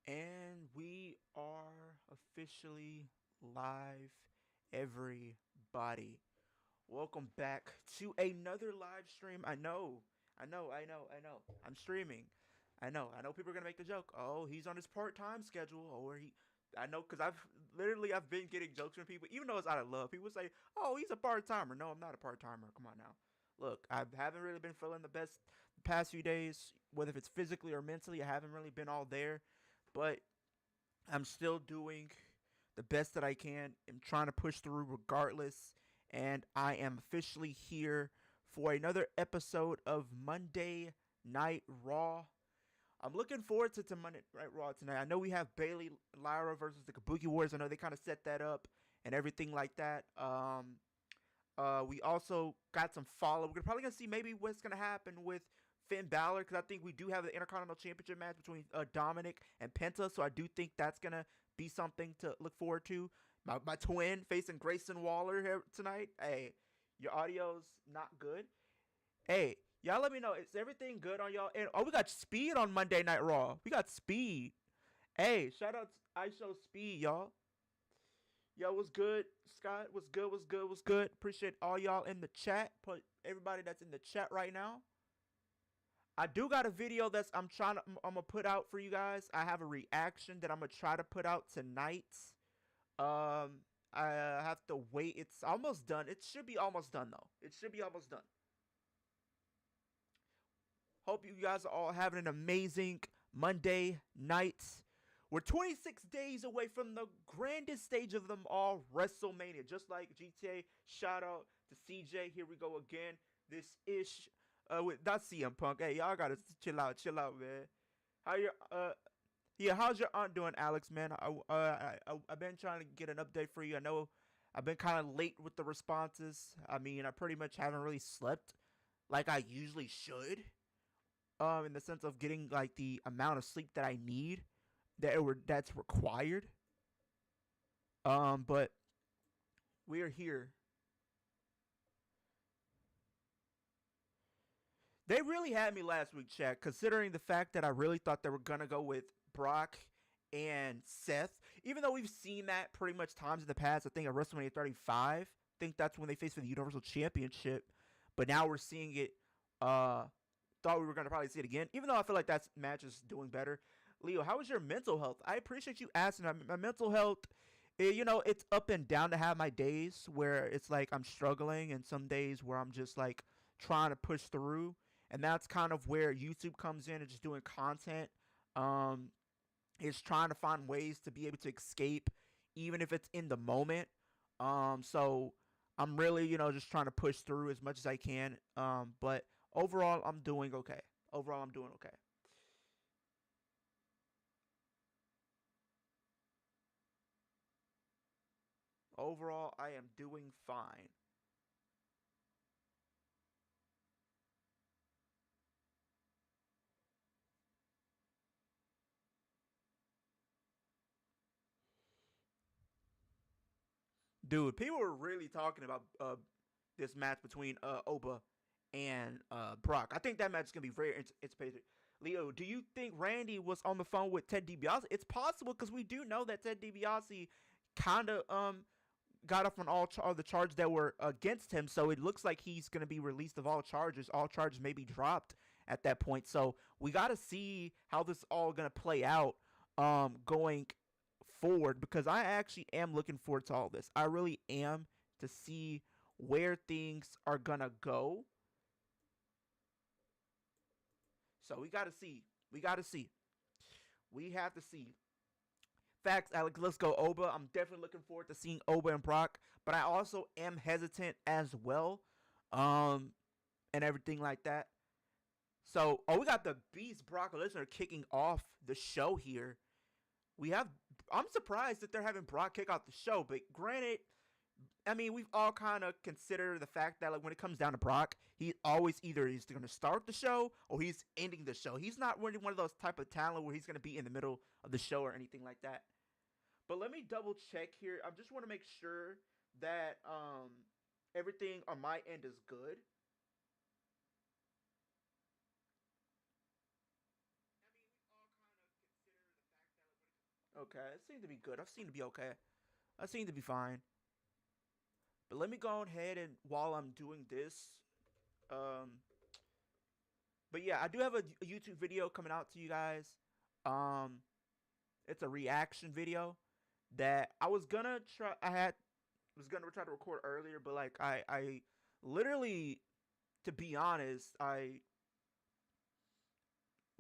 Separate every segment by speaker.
Speaker 1: And we are officially live, everybody. Welcome back to another live stream. I know. I'm streaming. I know people are gonna make the joke. Oh, he's on his part-time schedule, or he. I know, cause I've been getting jokes from people, even though it's out of love. People say, "Oh, he's a part-timer." No, I'm not a part-timer. Come on now. Look, I haven't really been feeling the best the past few days, whether it's physically or mentally. I haven't really been all there, but I'm still doing the best that I can. I'm trying to push through regardless. And I am officially here for another episode of Monday Night Raw. I'm looking forward to Monday Night Raw tonight. I know we have Bailey Lyra versus the Kabuki Warriors. I know they kind of set that up and everything like that. We also got some follow. We're probably gonna see maybe what's gonna happen with Finn Balor, because I think we do have the Intercontinental Championship match between Dominic and Penta. So I do think that's gonna be something to look forward to. My twin facing Grayson Waller here tonight. Hey, your audio's not good. Hey, y'all, let me know. Is everything good on y'all? And we got Speed on Monday Night Raw. We got Speed. Hey, shout out to I Show Speed, y'all. Yo, what's good, Scott? What's good? What's good? What's good? Appreciate all y'all in the chat. Put everybody that's in the chat right now. I do got a video I'm gonna put out for you guys. I have a reaction that I'm gonna try to put out tonight. I have to wait. It's almost done. It should be almost done though. It should be almost done. Hope you guys are all having an amazing Monday night. We're 26 days away from the grandest stage of them all, WrestleMania. Just like GTA, shout out to CJ. Here we go again. This ish with that's CM Punk. Hey, y'all gotta chill out, man. How your yeah, how's your aunt doing, Alex? Man, I've been trying to get an update for you. I know I've been kind of late with the responses. I mean, I pretty much haven't really slept like I usually should. In the sense of getting like the amount of sleep that I need that's required. But we are here. They really had me last week, Chad, considering the fact that I really thought they were gonna go with Brock and Seth. Even though we've seen that pretty much times in the past, I think at WrestleMania 35, I think that's when they faced for the Universal Championship. But now we're seeing it. Thought we were gonna probably see it again, even though I feel like that match is doing better. Leo, how is your mental health? I appreciate you asking. My mental health, it's up and down to have my days where it's like I'm struggling, and some days where I'm just like trying to push through, and that's kind of where YouTube comes in and just doing content. Um, is trying to find ways to be able to escape, even if it's in the moment. So I'm really, just trying to push through as much as I can. But overall, I'm doing okay. Overall, I'm doing okay. Overall, I am doing fine. Dude, people were really talking about this match between Oba and Brock. I think that match is gonna be very anticipated. Leo, do you think Randy was on the phone with Ted DiBiase? It's possible because we do know that Ted DiBiase kind of got off on all the charges that were against him. So it looks like he's gonna be released of all charges. All charges may be dropped at that point. So we got to see how this all gonna play out going forward, because I actually am looking forward to all this. I really am, to see where things are gonna go. So we gotta see. We gotta see. We have to see. Facts, Alex. Let's go, Oba. I'm definitely looking forward to seeing Oba and Brock, but I also am hesitant as well, um, and everything like that. So, we got the Beast Brock Lesnar kicking off the show here. We have. I'm surprised that they're having Brock kick off the show, but granted, I mean, we've all kind of considered the fact that, like, when it comes down to Brock, he always either is going to start the show or he's ending the show. He's not really one of those type of talent where he's going to be in the middle of the show or anything like that. But let me double check here. I just want to make sure that everything on my end is good. Okay, it seemed to be good. I've seen to be okay. I seem to be fine. But let me go ahead and while I'm doing this, um, but yeah, I do have a YouTube video coming out to you guys. Um, it's a reaction video that I was gonna try. Was gonna try to record earlier, but like I literally, to be honest, I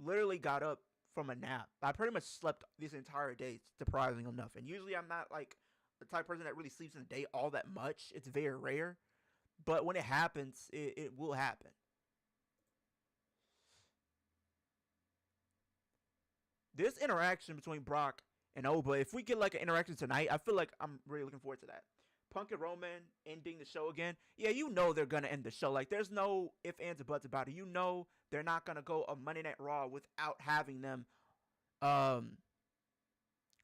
Speaker 1: literally got up from a nap. I pretty much slept this entire day, surprising enough. And usually I'm not like the type of person that really sleeps in a day all that much. It's very rare. But when it happens, it will happen. This interaction between Brock and Oba, if we get like an interaction tonight, I feel like I'm really looking forward to that. Punk and Roman ending the show again. Yeah, you know they're gonna end the show. Like, there's no ifs, ands, or buts about it. You know they're not gonna go a Monday Night Raw without having them um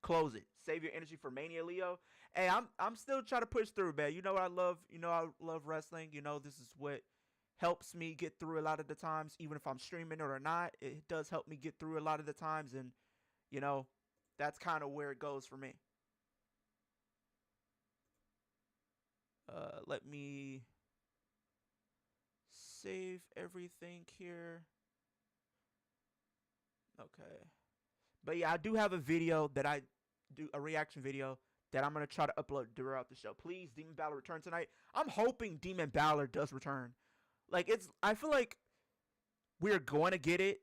Speaker 1: close it. Save your energy for Mania, Leo. Hey, I'm still trying to push through, man. You know what I love? You know I love wrestling. You know this is what helps me get through a lot of the times, even if I'm streaming it or not. It does help me get through a lot of the times, and you know that's kind of where it goes for me. Let me save everything here. Okay. But yeah, I do have a video that I do, a reaction video that I'm going to try to upload throughout the show. Please, Demon Balor return tonight. I'm hoping Demon Balor does return. Like, I feel like we're going to get it.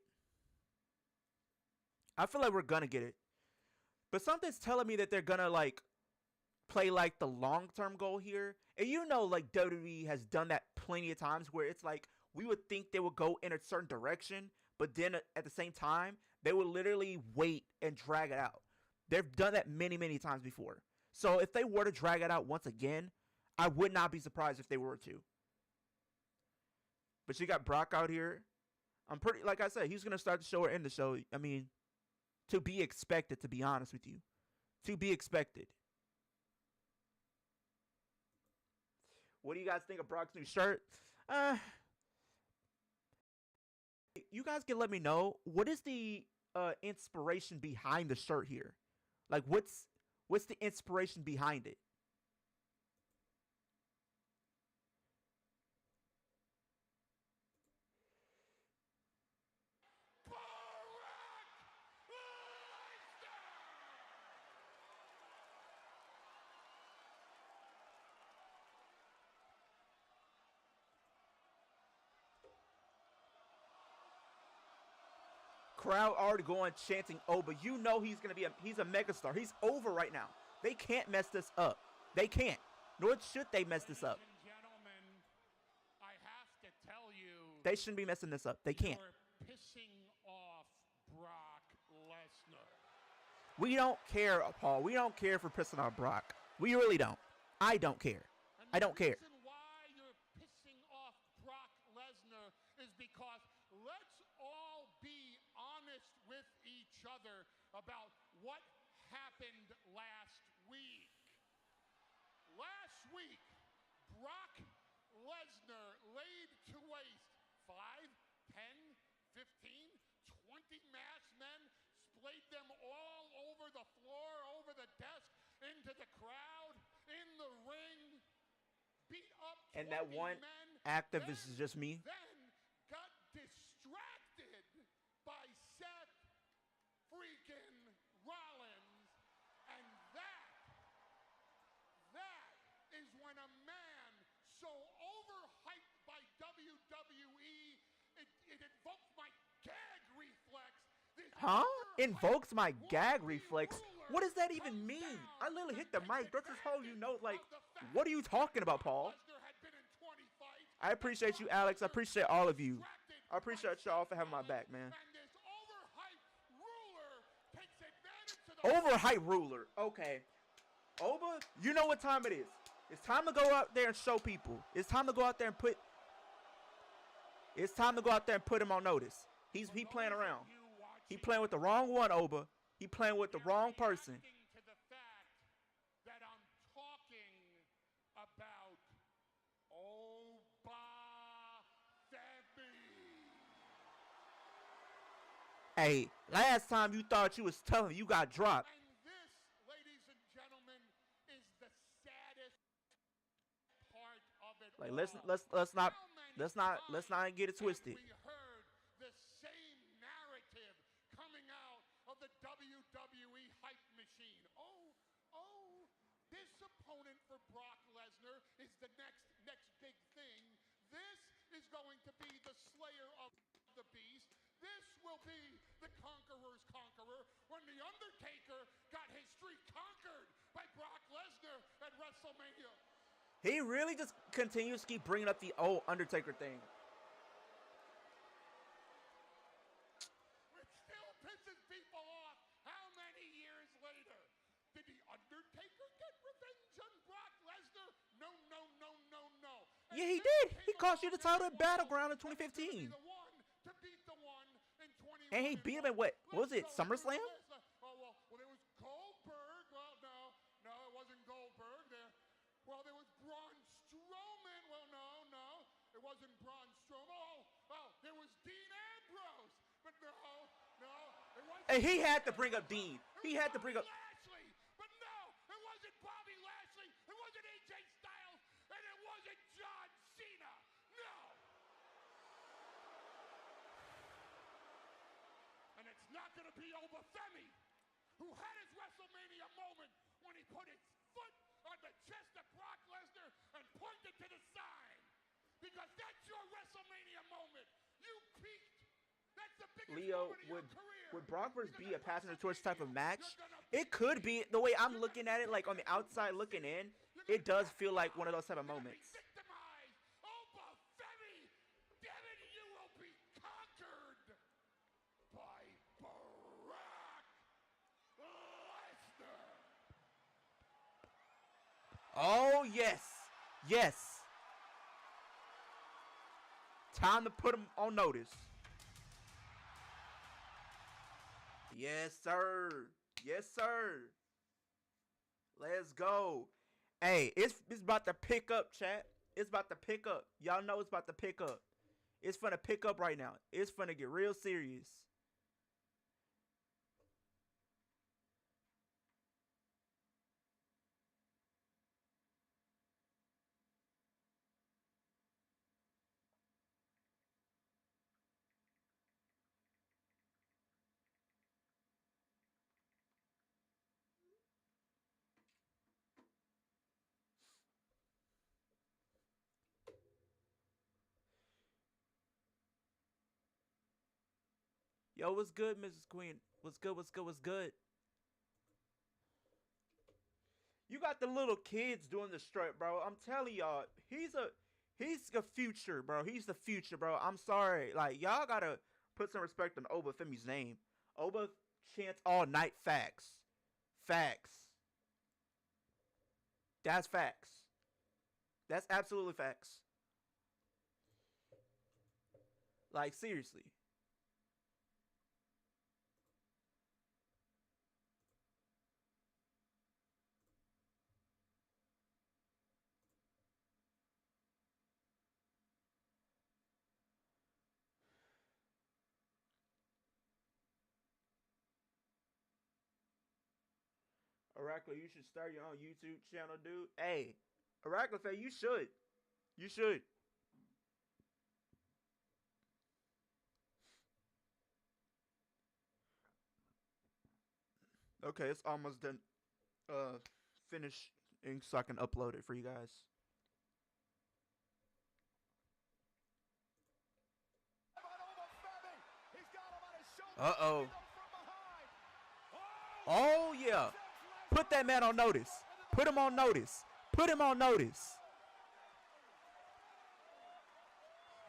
Speaker 1: I feel like we're going to get it. But something's telling me that they're going to, like, play, like, the long-term goal here. And you know, like, WWE has done that plenty of times where it's like, we would think they would go in a certain direction, but then at the same time, they would literally wait and drag it out. They've done that many, many times before. So if they were to drag it out once again, I would not be surprised if they were to. But you got Brock out here. I'm pretty, like I said, he's going to start the show or end the show. I mean, to be expected, to be honest with you. To be expected. What do you guys think of Brock's new shirt? You guys can let me know, what is the inspiration behind the shirt here? Like, what's the inspiration behind it? Crowd already going chanting Oba. You know he's a megastar. He's over right now. They can't mess this up. They can't. Nor should they mess this up.
Speaker 2: Gentlemen, I have to tell you,
Speaker 1: they shouldn't be messing this up. They can't.
Speaker 2: You're pissing off Brock Lesnar.
Speaker 1: We don't care, Paul. We don't care for pissing off Brock. We really don't. I don't care. I don't care.
Speaker 2: The reason why you're pissing off Brock Lesnar is because let's all be honest with each other about what happened last week. Last week, Brock Lesnar laid to waste 5, 10, 15, 20 masked men, splayed them all over the floor, over the desk, into the crowd, in the ring, beat up 20
Speaker 1: and that one
Speaker 2: men,
Speaker 1: activist is just me.
Speaker 2: Then got distracted by Seth freaking Rollins, and that is when a man so overhyped by WWE, it invokes my gag reflex.
Speaker 1: Huh? Invokes my gag reflex? What does that even mean? I literally hit the mic. That's just how you know, like, what are you talking about, Paul? I appreciate you, Alex. I appreciate all of you. I appreciate y'all for having my back, man. Overhyped ruler. Okay. Oba, you know what time it is. It's time to go out there and show people. It's time to go out there and put. It's time to go out there and put him on notice. He playing around. He playing with the wrong one, Oba. He playing with the wrong person.
Speaker 2: To the fact that I'm talking about Oba
Speaker 1: Hey, last time you thought you was telling, you got dropped. Like
Speaker 2: How many
Speaker 1: let's not get it
Speaker 2: times have
Speaker 1: twisted.
Speaker 2: we heard the same narrative coming out of the WWE hype machine? Oh, this opponent for Brock Lesnar is the next big thing. This is going to be the slayer of the beast. This will be the conqueror's conqueror. When The Undertaker got his streak conquered by Brock Lesnar at WrestleMania.
Speaker 1: He really just continues to keep bringing up the old Undertaker thing.
Speaker 2: It still pisses people off. How many years later? Did The Undertaker get revenge on Brock Lesnar? No.
Speaker 1: Yeah, he did. He cost you the title at Battleground in 2015.
Speaker 2: To beat the one in 21.
Speaker 1: And he beat him at what was it, SummerSlam?
Speaker 2: Well, there was Goldberg. Well, no, it wasn't Goldberg. There was Braun Strowman. Well, no, it wasn't Braun Strowman. Oh, there was Dean Ambrose. But no, it wasn't.
Speaker 1: And he had to bring up Dean. He had to bring up
Speaker 2: Lashley. But no, it wasn't Bobby Lashley. It wasn't AJ Styles. And it wasn't John Cena. No. And it's not going to be Obafemi, who had his WrestleMania moment when he put his foot on the chest of Brock Lesnar and pointed to the sign. Because that's your WrestleMania moment. You peaked. That's the biggest
Speaker 1: Leo,
Speaker 2: moment of your career.
Speaker 1: would Brock versus be a passenger torch type of match? It could be. The way I'm looking at it, like on the outside looking in, it does feel like one of those type of moments.
Speaker 2: Obafemi, damn it, you will be conquered by Brock Lesnar.
Speaker 1: Oh, yes. Time to put him on notice. Yes, sir. Let's go. Hey, it's about to pick up, chat. It's about to pick up. Y'all know it's about to pick up. It's finna pick up right now. It's finna get real serious. Yo, what's good, Mrs. Queen? What's good? You got the little kids doing the strut, bro. I'm telling y'all, he's the future, bro. He's the future, bro. I'm sorry. Like, y'all gotta put some respect on Obafemi's name. Oba chants all night facts. Facts. That's facts. That's absolutely facts. Like, seriously. Oracle, you should start your own YouTube channel, dude. Hey, Oracle, you should. You should. Okay, it's almost done. Finished so I can upload it for you guys. Uh-oh. Oh, yeah. Put that man on notice. Put him on notice.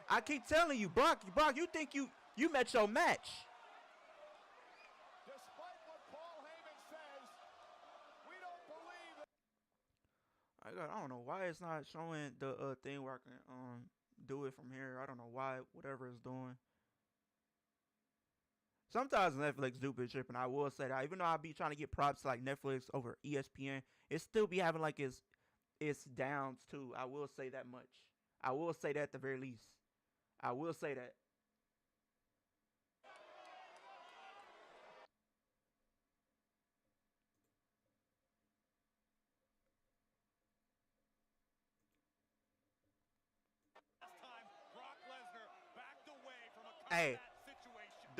Speaker 1: I keep telling you, Brock, you think you met your match.
Speaker 3: Despite what Paul Heyman says, we don't believe it.
Speaker 1: I don't know why it's not showing the thing where I can do it from here. I don't know why, whatever it's doing. Sometimes Netflix do be tripping. I will say that. Even though I be trying to get props to like Netflix over ESPN, it still be having like its downs too. I will say that much. I will say that at the very least. I will say that. Hey,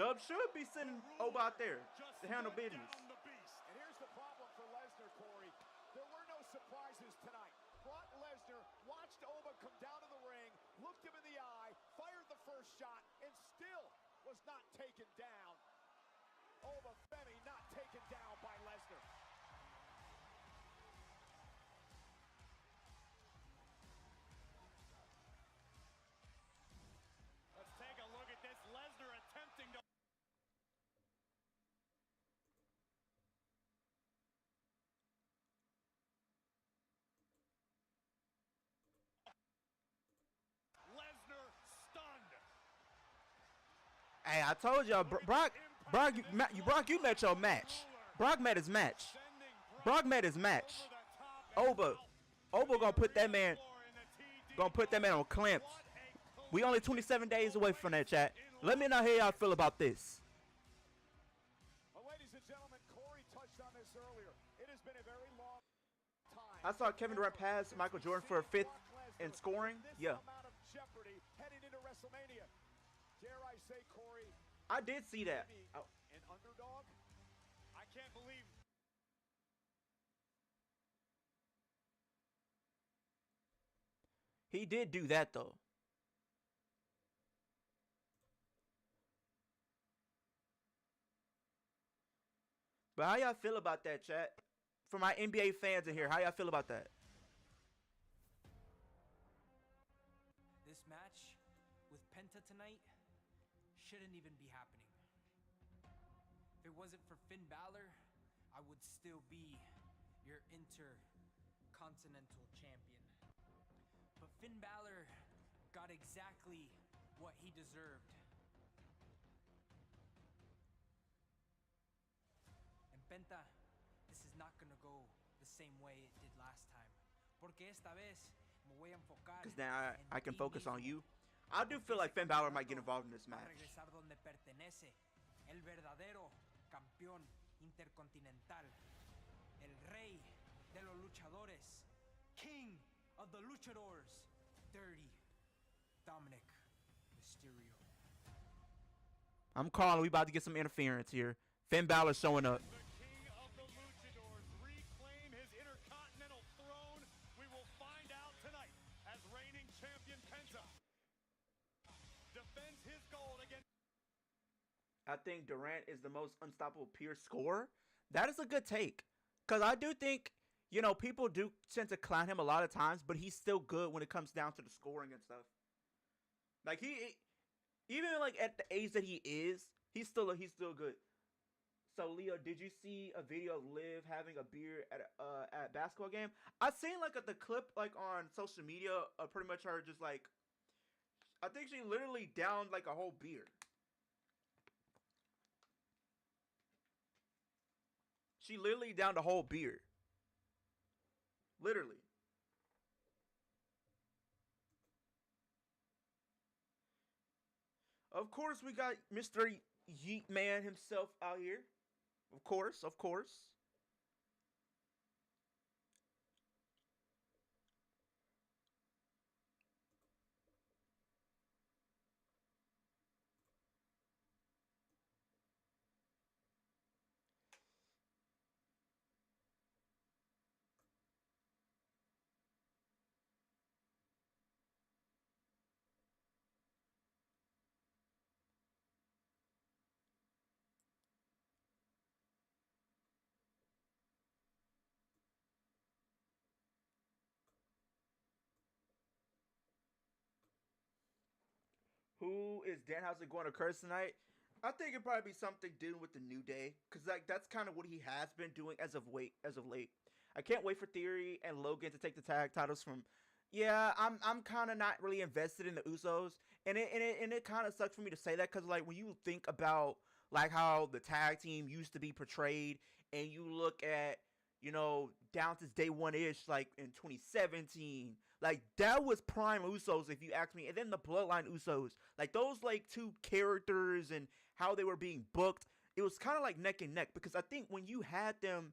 Speaker 1: Dub should be sending Oba out there to handle business.
Speaker 3: And here's the problem for Lesnar, Corey. There were no surprises tonight. Brock Lesnar watched Oba come down to the ring, looked him in the eye, fired the first shot, and still was not taken down. Oba Femi not taken down by Lesnar.
Speaker 4: Let's take a look at this. Lesnar attempting to... Lesnar stunned.
Speaker 1: Hey, I told y'all, Brock, you met your match. Brock met his match. Brock met his match. Oba gonna put that man on clamps. We only 27 days away from that, chat. Let me know how y'all feel about this.
Speaker 3: Well, ladies and gentlemen, Corey touched on this earlier. It has been a very long time.
Speaker 1: I saw Kevin Durant pass Michael Jordan for a 5th in scoring. Yeah.
Speaker 3: Amount of jeopardy heading into WrestleMania. Dare I say, Corey,
Speaker 1: I did see that.
Speaker 3: an underdog?
Speaker 4: I can't believe...
Speaker 1: He did do that, though. But how y'all feel about that, chat? For my NBA fans in here, how y'all feel about that?
Speaker 5: This match with Penta tonight shouldn't even be happening. If it wasn't for Finn Balor, I would still be your Intercontinental Champion. But Finn Balor got exactly what he deserved. And Penta, this is not gonna go the same way it did last time. Porque esta vez me voy a enfocar.
Speaker 1: Because now I can focus on you. I do feel like Finn Balor might get involved in this match.
Speaker 5: Regresar donde pertenece, el verdadero campeón intercontinental, el rey de los luchadores, king of the luchadors, Dirty Dominic Mysterio.
Speaker 1: I'm calling. We about to get some interference here. Finn Balor showing up.
Speaker 4: The king of the luchadors reclaim his intercontinental throne. We will find out tonight as reigning champion Penta defends his gold against...
Speaker 1: I think Durant is the most unstoppable pure scorer. That is a good take. Because I do think, you know, people do tend to clown him a lot of times, but he's still good when it comes down to the scoring and stuff. Like, even like at the age that he is, he's still good. So, Leo, did you see a video of Liv having a beer at a basketball game? I seen like the clip like on social media of pretty much her just like, I think she literally downed like a whole beer. She literally downed a whole beer. Literally. Of course, we got Mr. Yeet Man himself out here. Of course, of course. Who is Danhausen going to curse tonight? I think it'd probably be something dealing with the New Day, cause like that's kind of what he has been doing as of late. I can't wait for Theory and Logan to take the tag titles from. Yeah, I'm kind of not really invested in the Usos, and it kind of sucks for me to say that, cause like when you think about like how the tag team used to be portrayed, and you look at, you know, down to day one-ish, like in 2017. Like, that was prime Usos, if you ask me. And then the Bloodline Usos. Like, those, like, two characters and how they were being booked, it was kind of like neck and neck. Because I think when you had them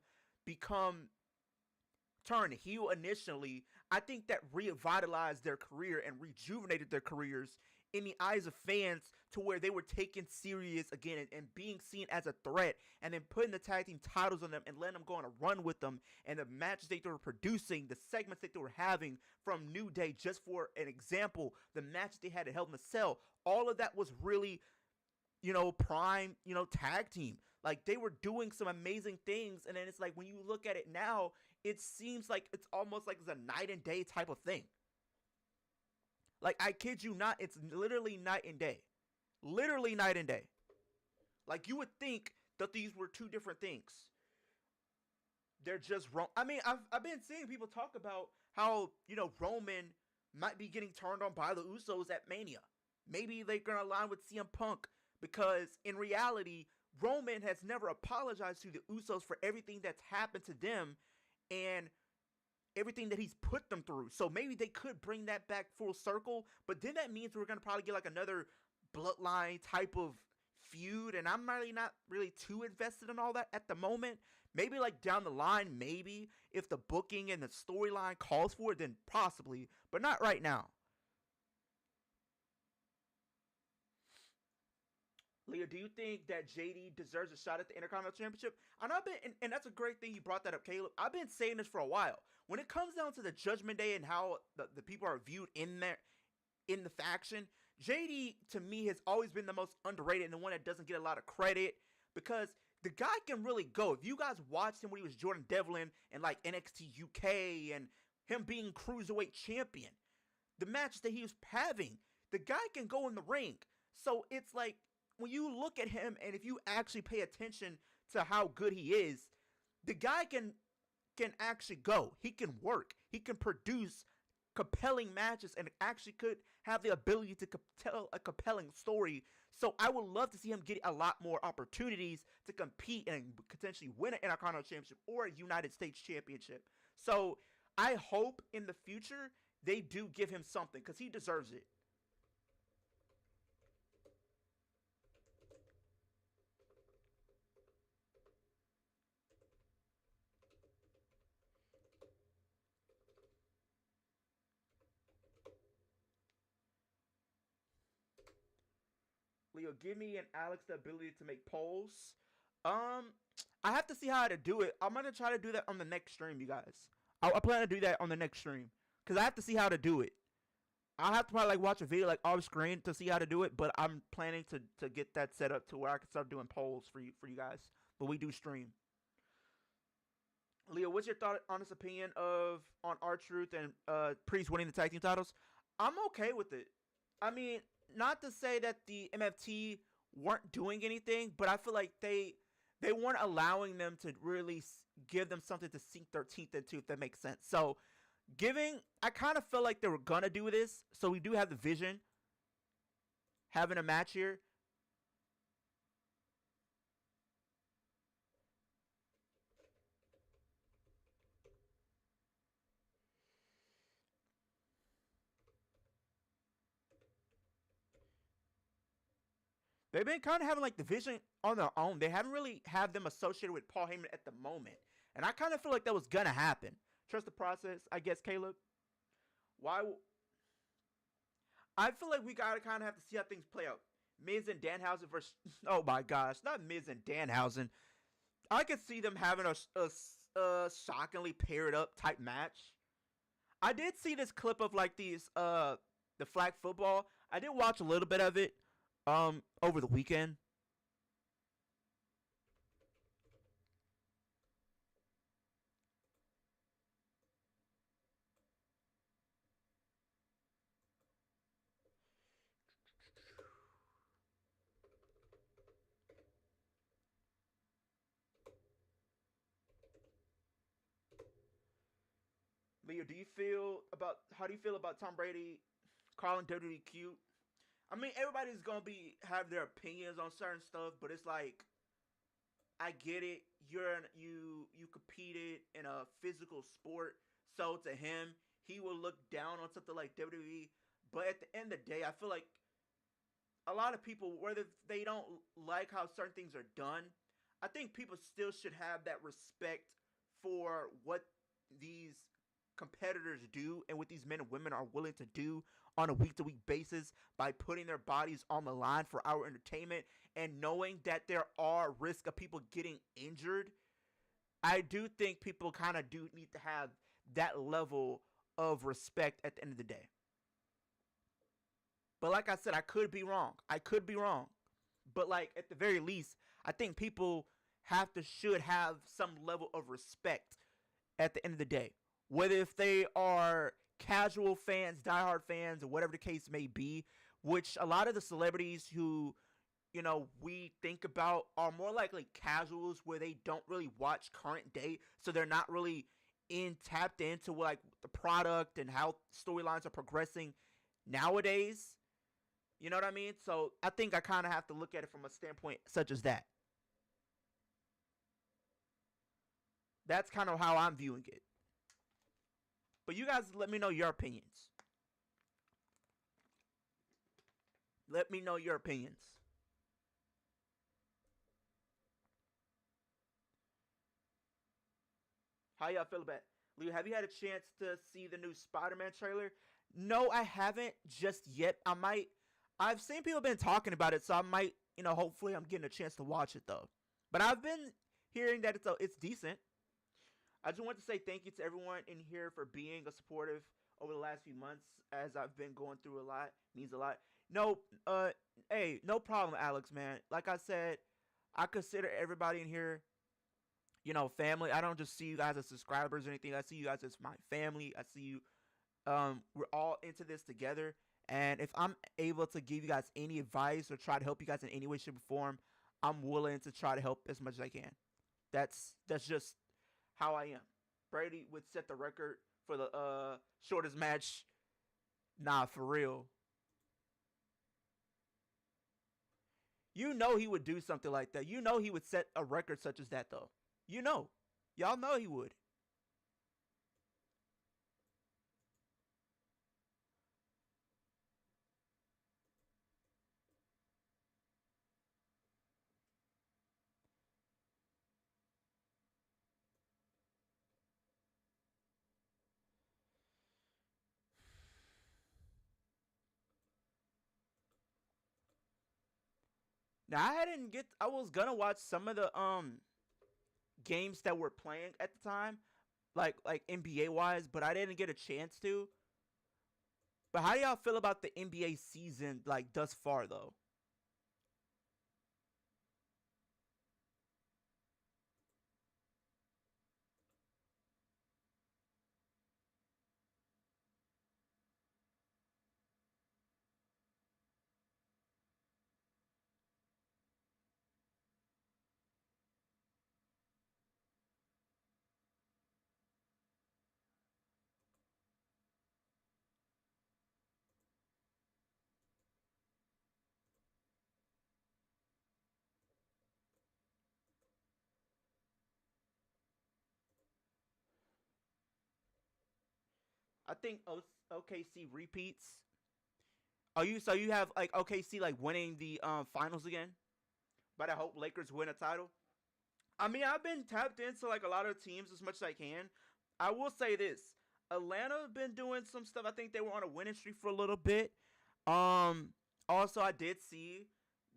Speaker 1: turn heel initially, I think that revitalized their career and rejuvenated their careers in the eyes of fans to where they were taken serious again and being seen as a threat, and then putting the tag team titles on them and letting them go on a run with them, and the matches they were producing, the segments that they were having from New Day, just for an example, the match they had at Hell in a Cell, all of that was really, prime, tag team. Like, they were doing some amazing things, and then it's like, when you look at it now, it seems like it's almost like it's a night and day type of thing. Like, I kid you not, it's literally night and day. Literally night and day. Like, you would think that these were two different things. They're just wrong. I mean, I've been seeing people talk about how, Roman might be getting turned on by the Usos at Mania. Maybe they're going to align with CM Punk, because in reality, Roman has never apologized to the Usos for everything that's happened to them and everything that he's put them through. So maybe they could bring that back full circle, but then that means we're going to probably get like another bloodline type of feud, and I'm really not really too invested in all that at the moment. Maybe like down the line, maybe if the booking and the storyline calls for it, then possibly, but not right now. Leo, do you think that JD deserves a shot at the Intercontinental Championship? And and that's a great thing you brought that up, Caleb. I've been saying this for a while. When it comes down to the Judgment Day and how the people are viewed in the faction, JD to me has always been the most underrated and the one that doesn't get a lot of credit, because the guy can really go. If you guys watched him when he was Jordan Devlin and like NXT UK and him being Cruiserweight Champion, the match that he was having, the guy can go in the ring. So it's like, when you look at him and if you actually pay attention to how good he is, the guy can actually go. He can work. He can produce compelling matches and actually could have the ability to tell a compelling story. So I would love to see him get a lot more opportunities to compete and potentially win an Intercontinental Championship or a United States Championship. So I hope in the future they do give him something, because he deserves it. Leo, give me and Alex the ability to make polls. I have to see how to do it. I'm gonna try to do that on the next stream, you guys. I plan to do that on the next stream, because I have to see how to do it. I'll have to probably like watch a video like off screen to see how to do it, but I'm planning to get that set up to where I can start doing polls for you guys. But we do stream. Leo, what's your honest opinion on R-Truth and Priest winning the tag team titles? I'm okay with it. I mean, not to say that the MFT weren't doing anything, but I feel like they weren't allowing them to really give them something to sink their teeth into, if that makes sense. So, I kind of feel like they were gonna do this. So we do have the Vision having a match here. They've been kind of having like the Vision on their own. They haven't really had them associated with Paul Heyman at the moment. And I kind of feel like that was going to happen. Trust the process, I guess, Caleb. Why? I feel like we got to kind of have to see how things play out. Miz and Danhausen versus... Oh my gosh, not Miz and Danhausen. I could see them having a shockingly paired up type match. I did see this clip of like the flag football. I did watch a little bit of it over the weekend. Leo, how do you feel about Tom Brady calling WWE cute? I mean, everybody's gonna have their opinions on certain stuff, but it's like, I get it. You competed in a physical sport, so to him, he will look down on something like WWE. But at the end of the day, I feel like a lot of people, whether they don't like how certain things are done, I think people still should have that respect for what these competitors do and what these men and women are willing to do on a week-to-week basis by putting their bodies on the line for our entertainment and knowing that there are risks of people getting injured, I do think people kind of do need to have that level of respect at the end of the day. But like I said, I could be wrong. But like at the very least, I think people should have some level of respect at the end of the day. Whether if they are casual fans, diehard fans, or whatever the case may be, which a lot of the celebrities who, we think about are more likely casuals where they don't really watch current day, so they're not really tapped into like the product and how storylines are progressing nowadays. You know what I mean? So I think I kind of have to look at it from a standpoint such as that. That's kind of how I'm viewing it. But you guys let me know your opinions. Let me know your opinions. How y'all feel about it? Lou, have you had a chance to see the new Spider-Man trailer? No, I haven't just yet. I've seen people been talking about it, so I might, hopefully I'm getting a chance to watch it though. But I've been hearing that it's decent. I just want to say thank you to everyone in here for being a supportive over the last few months as I've been going through a lot. It means a lot. No, hey, no problem, Alex, man. Like I said, I consider everybody in here, family. I don't just see you guys as subscribers or anything. I see you guys as my family. I see you. We're all into this together. And if I'm able to give you guys any advice or try to help you guys in any way, shape, or form, I'm willing to try to help as much as I can. That's just how I am. Brady would set the record for the shortest match. Nah, for real. You know he would do something like that. You know he would set a record such as that, though. Y'all know he would. Now I was gonna watch some of the games that were playing at the time, like NBA wise, but I didn't get a chance to. But how do y'all feel about the NBA season like thus far though? I think OKC repeats. So you have like OKC like winning the finals again, but I hope Lakers win a title. I mean, I've been tapped into like a lot of teams as much as I can. I will say this: Atlanta been doing some stuff. I think they were on a winning streak for a little bit. Um, Also, I did see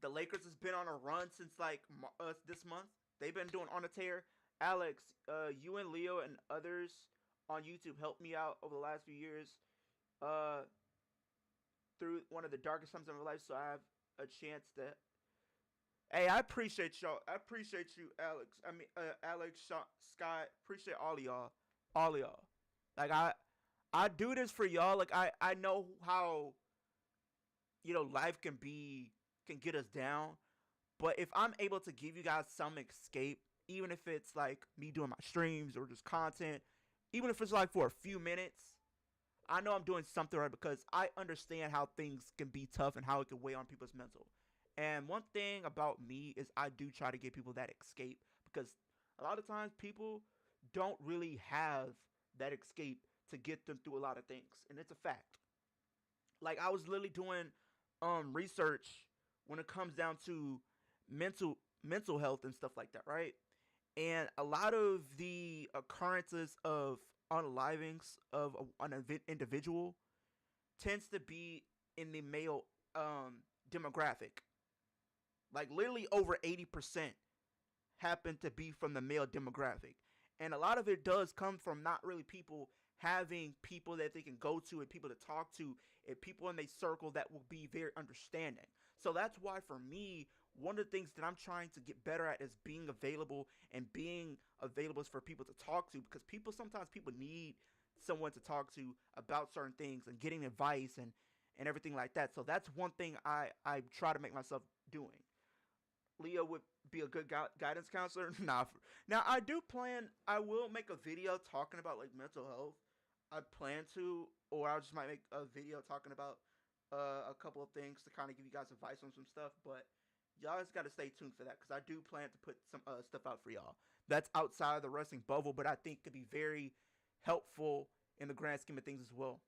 Speaker 1: the Lakers has been on a run since like this month. They've been doing on a tear. Alex, you and Leo and others on YouTube helped me out over the last few years. Uh, through one of the darkest times of my life, so I have a chance to. Hey, I appreciate y'all. I appreciate you, Alex. Alex, Scott. Appreciate all of y'all. Like I do this for y'all. Like I know how life can get us down, but if I'm able to give you guys some escape, even if it's like me doing my streams or just content, even if it's like for a few minutes, I know I'm doing something right because I understand how things can be tough and how it can weigh on people's mental. And one thing about me is I do try to give people that escape because a lot of times people don't really have that escape to get them through a lot of things. And it's a fact. Like I was literally doing research when it comes down to mental health and stuff like that, right? And a lot of the occurrences of unlivings of an individual tends to be in the male demographic. Like literally over 80% happen to be from the male demographic. And a lot of it does come from not really people having people that they can go to and people to talk to and people in their circle that will be very understanding. So that's why for me, one of the things that I'm trying to get better at is being available, and being available for people to talk to, because sometimes people need someone to talk to about certain things and getting advice and everything like that. So that's one thing I try to make myself doing. Leo would be a good guidance counselor. Nah. Now I will make a video talking about like mental health. I plan to, or I just might make a video talking about a couple of things to kind of give you guys advice on some stuff. But y'all just got to stay tuned for that, because I do plan to put some stuff out for y'all. That's outside of the wrestling bubble, but I think could be very helpful in the grand scheme of things as well.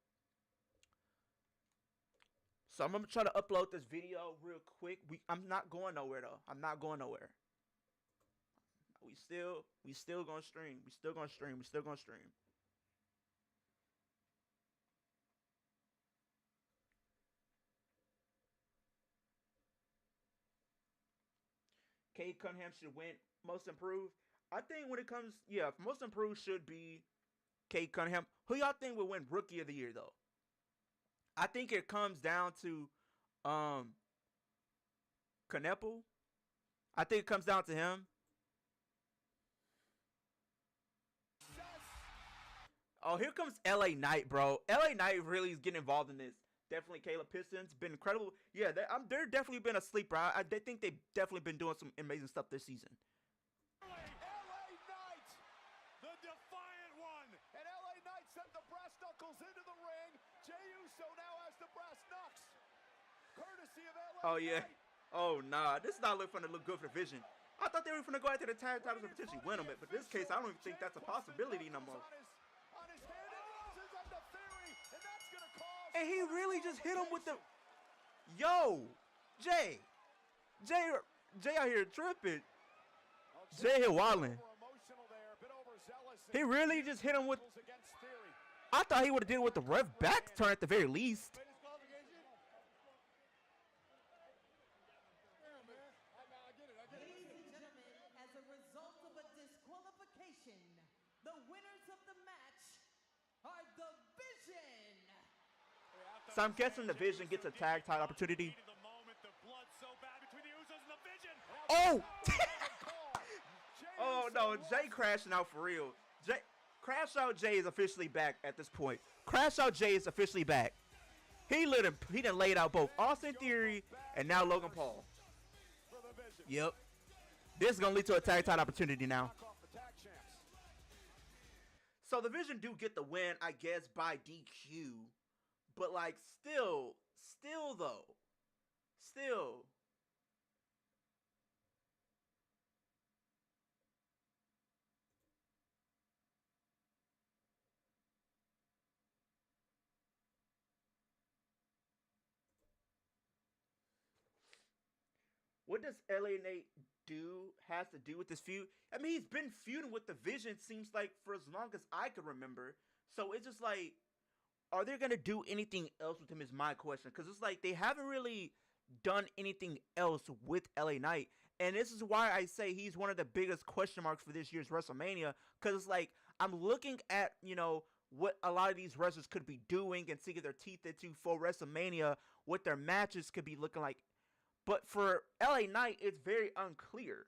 Speaker 1: So I'm gonna try to upload this video real quick. I'm not going nowhere though. I'm not going nowhere. We still gonna stream. We still gonna stream. Cade Cunningham should win most improved. I think when it comes, most improved should be Cade Cunningham. Who y'all think will win Rookie of the Year though? I think it comes down to Kneppel. I think it comes down to him. Oh, here comes LA Knight, bro. LA Knight really is getting involved in this. Definitely Caleb Pistons. Been incredible. Yeah, they're definitely been a sleeper. I think they've definitely been doing some amazing stuff this season.
Speaker 3: LA Knight, the defiant one. And LA Knight sent the brass knuckles into the ring. Jey Uso now has the brass knucks. Courtesy of LA
Speaker 1: Oh, yeah.
Speaker 3: Knight.
Speaker 1: Oh, nah. This is not looking to look good for Vision. I thought they were going to go after the tag titles and potentially win them, but in this case, I don't even think that's a possibility no more. And he really just hit him with the... Yo! Jay out here tripping. Jay here wilding. He really just hit him with... I thought he would have did it with the ref back turn at the very least.
Speaker 6: Ladies and gentlemen, as a result of a disqualification, the winners of the match are the Vision.
Speaker 1: So I'm guessing the Vision gets a tag title opportunity. Oh! Oh no, Jay crashing out for real. Crash Out Jay is officially back at this point. Crash Out Jay is officially back. He done laid out both Austin Theory and now Logan Paul. Yep. This is gonna lead to a tag title opportunity now. So the Vision do get the win, I guess, by DQ. But like still though. Still. What does LA Nate has to do with this feud? I mean, he's been feuding with the Vision, seems like, for as long as I can remember. So it's just like, are they going to do anything else with him is my question. Because it's like, they haven't really done anything else with LA Knight. And this is why I say he's one of the biggest question marks for this year's WrestleMania. Because it's like, I'm looking at, what a lot of these wrestlers could be doing and sinking their teeth into for WrestleMania, what their matches could be looking like. But for LA Knight, it's very unclear.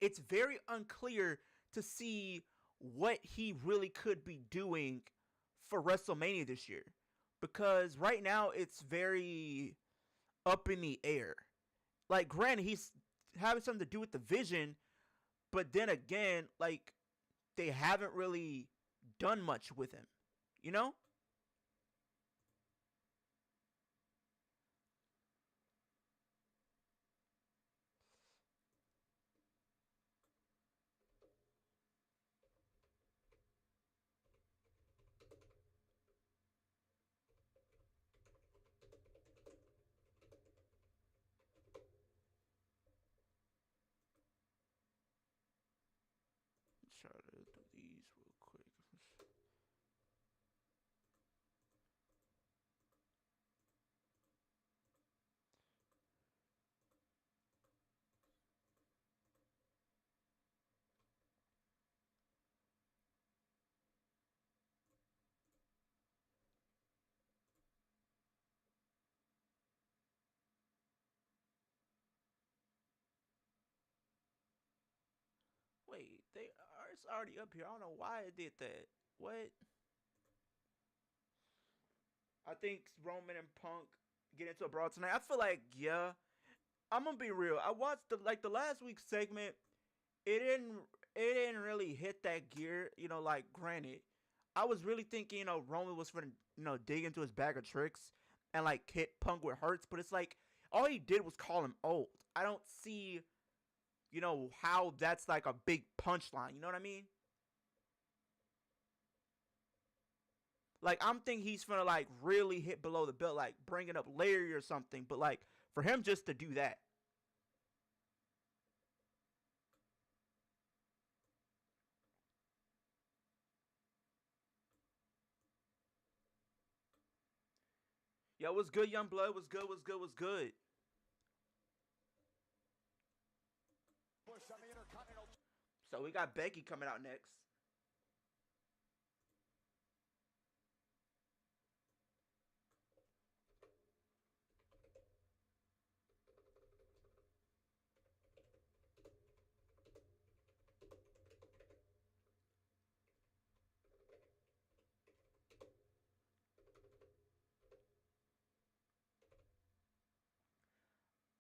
Speaker 1: It's very unclear to see what he really could be doing for WrestleMania this year. Because right now, it's very up in the air. Like, granted, he's having something to do with the Vision. But then again, like, they haven't really done much with him. You know? Try to do these real quick. They are. It's already up here. I don't know why it did that. What? I think Roman and Punk get into a brawl tonight. I feel like yeah. I'm gonna be real. I watched the last week's segment. It didn't it didn't really hit that gear. Like granted, I was really thinking Roman was gonna dig into his bag of tricks and like hit Punk with hurts, but it's like all he did was call him old. I don't see how that's like a big punchline. You know what I mean? Like I'm thinking he's gonna like really hit below the belt, like bringing up Larry or something. But like for him just to do that, yo, what's good, young blood? What's good? What's good? What's good?
Speaker 3: Push on the Intercontinental.
Speaker 1: So we got Becky coming out next.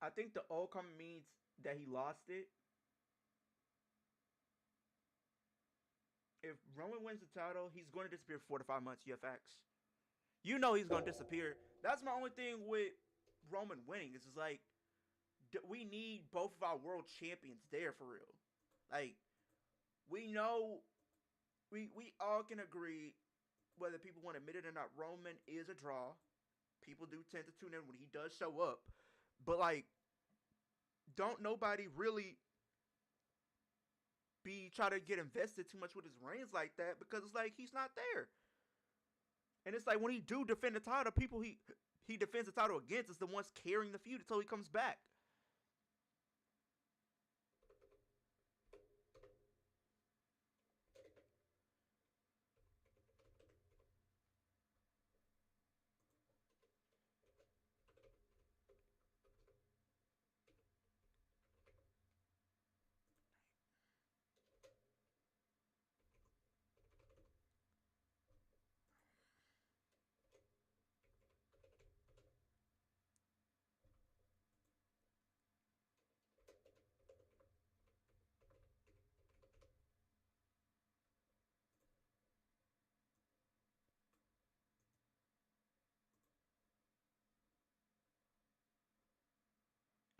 Speaker 1: I think the outcome means that he lost it. If Roman wins the title, he's going to disappear for 4 to 5 months. UFX. You know he's going to disappear. That's my only thing with Roman winning. It's just like we need both of our world champions there for real. Like we know we all can agree, whether people want to admit it or not, Roman is a draw. People do tend to tune in when he does show up. But like don't nobody really be try to get invested too much with his reigns like that, because it's like he's not there. And it's like when he do defend the title, people he defends the title against is the ones carrying the feud until he comes back.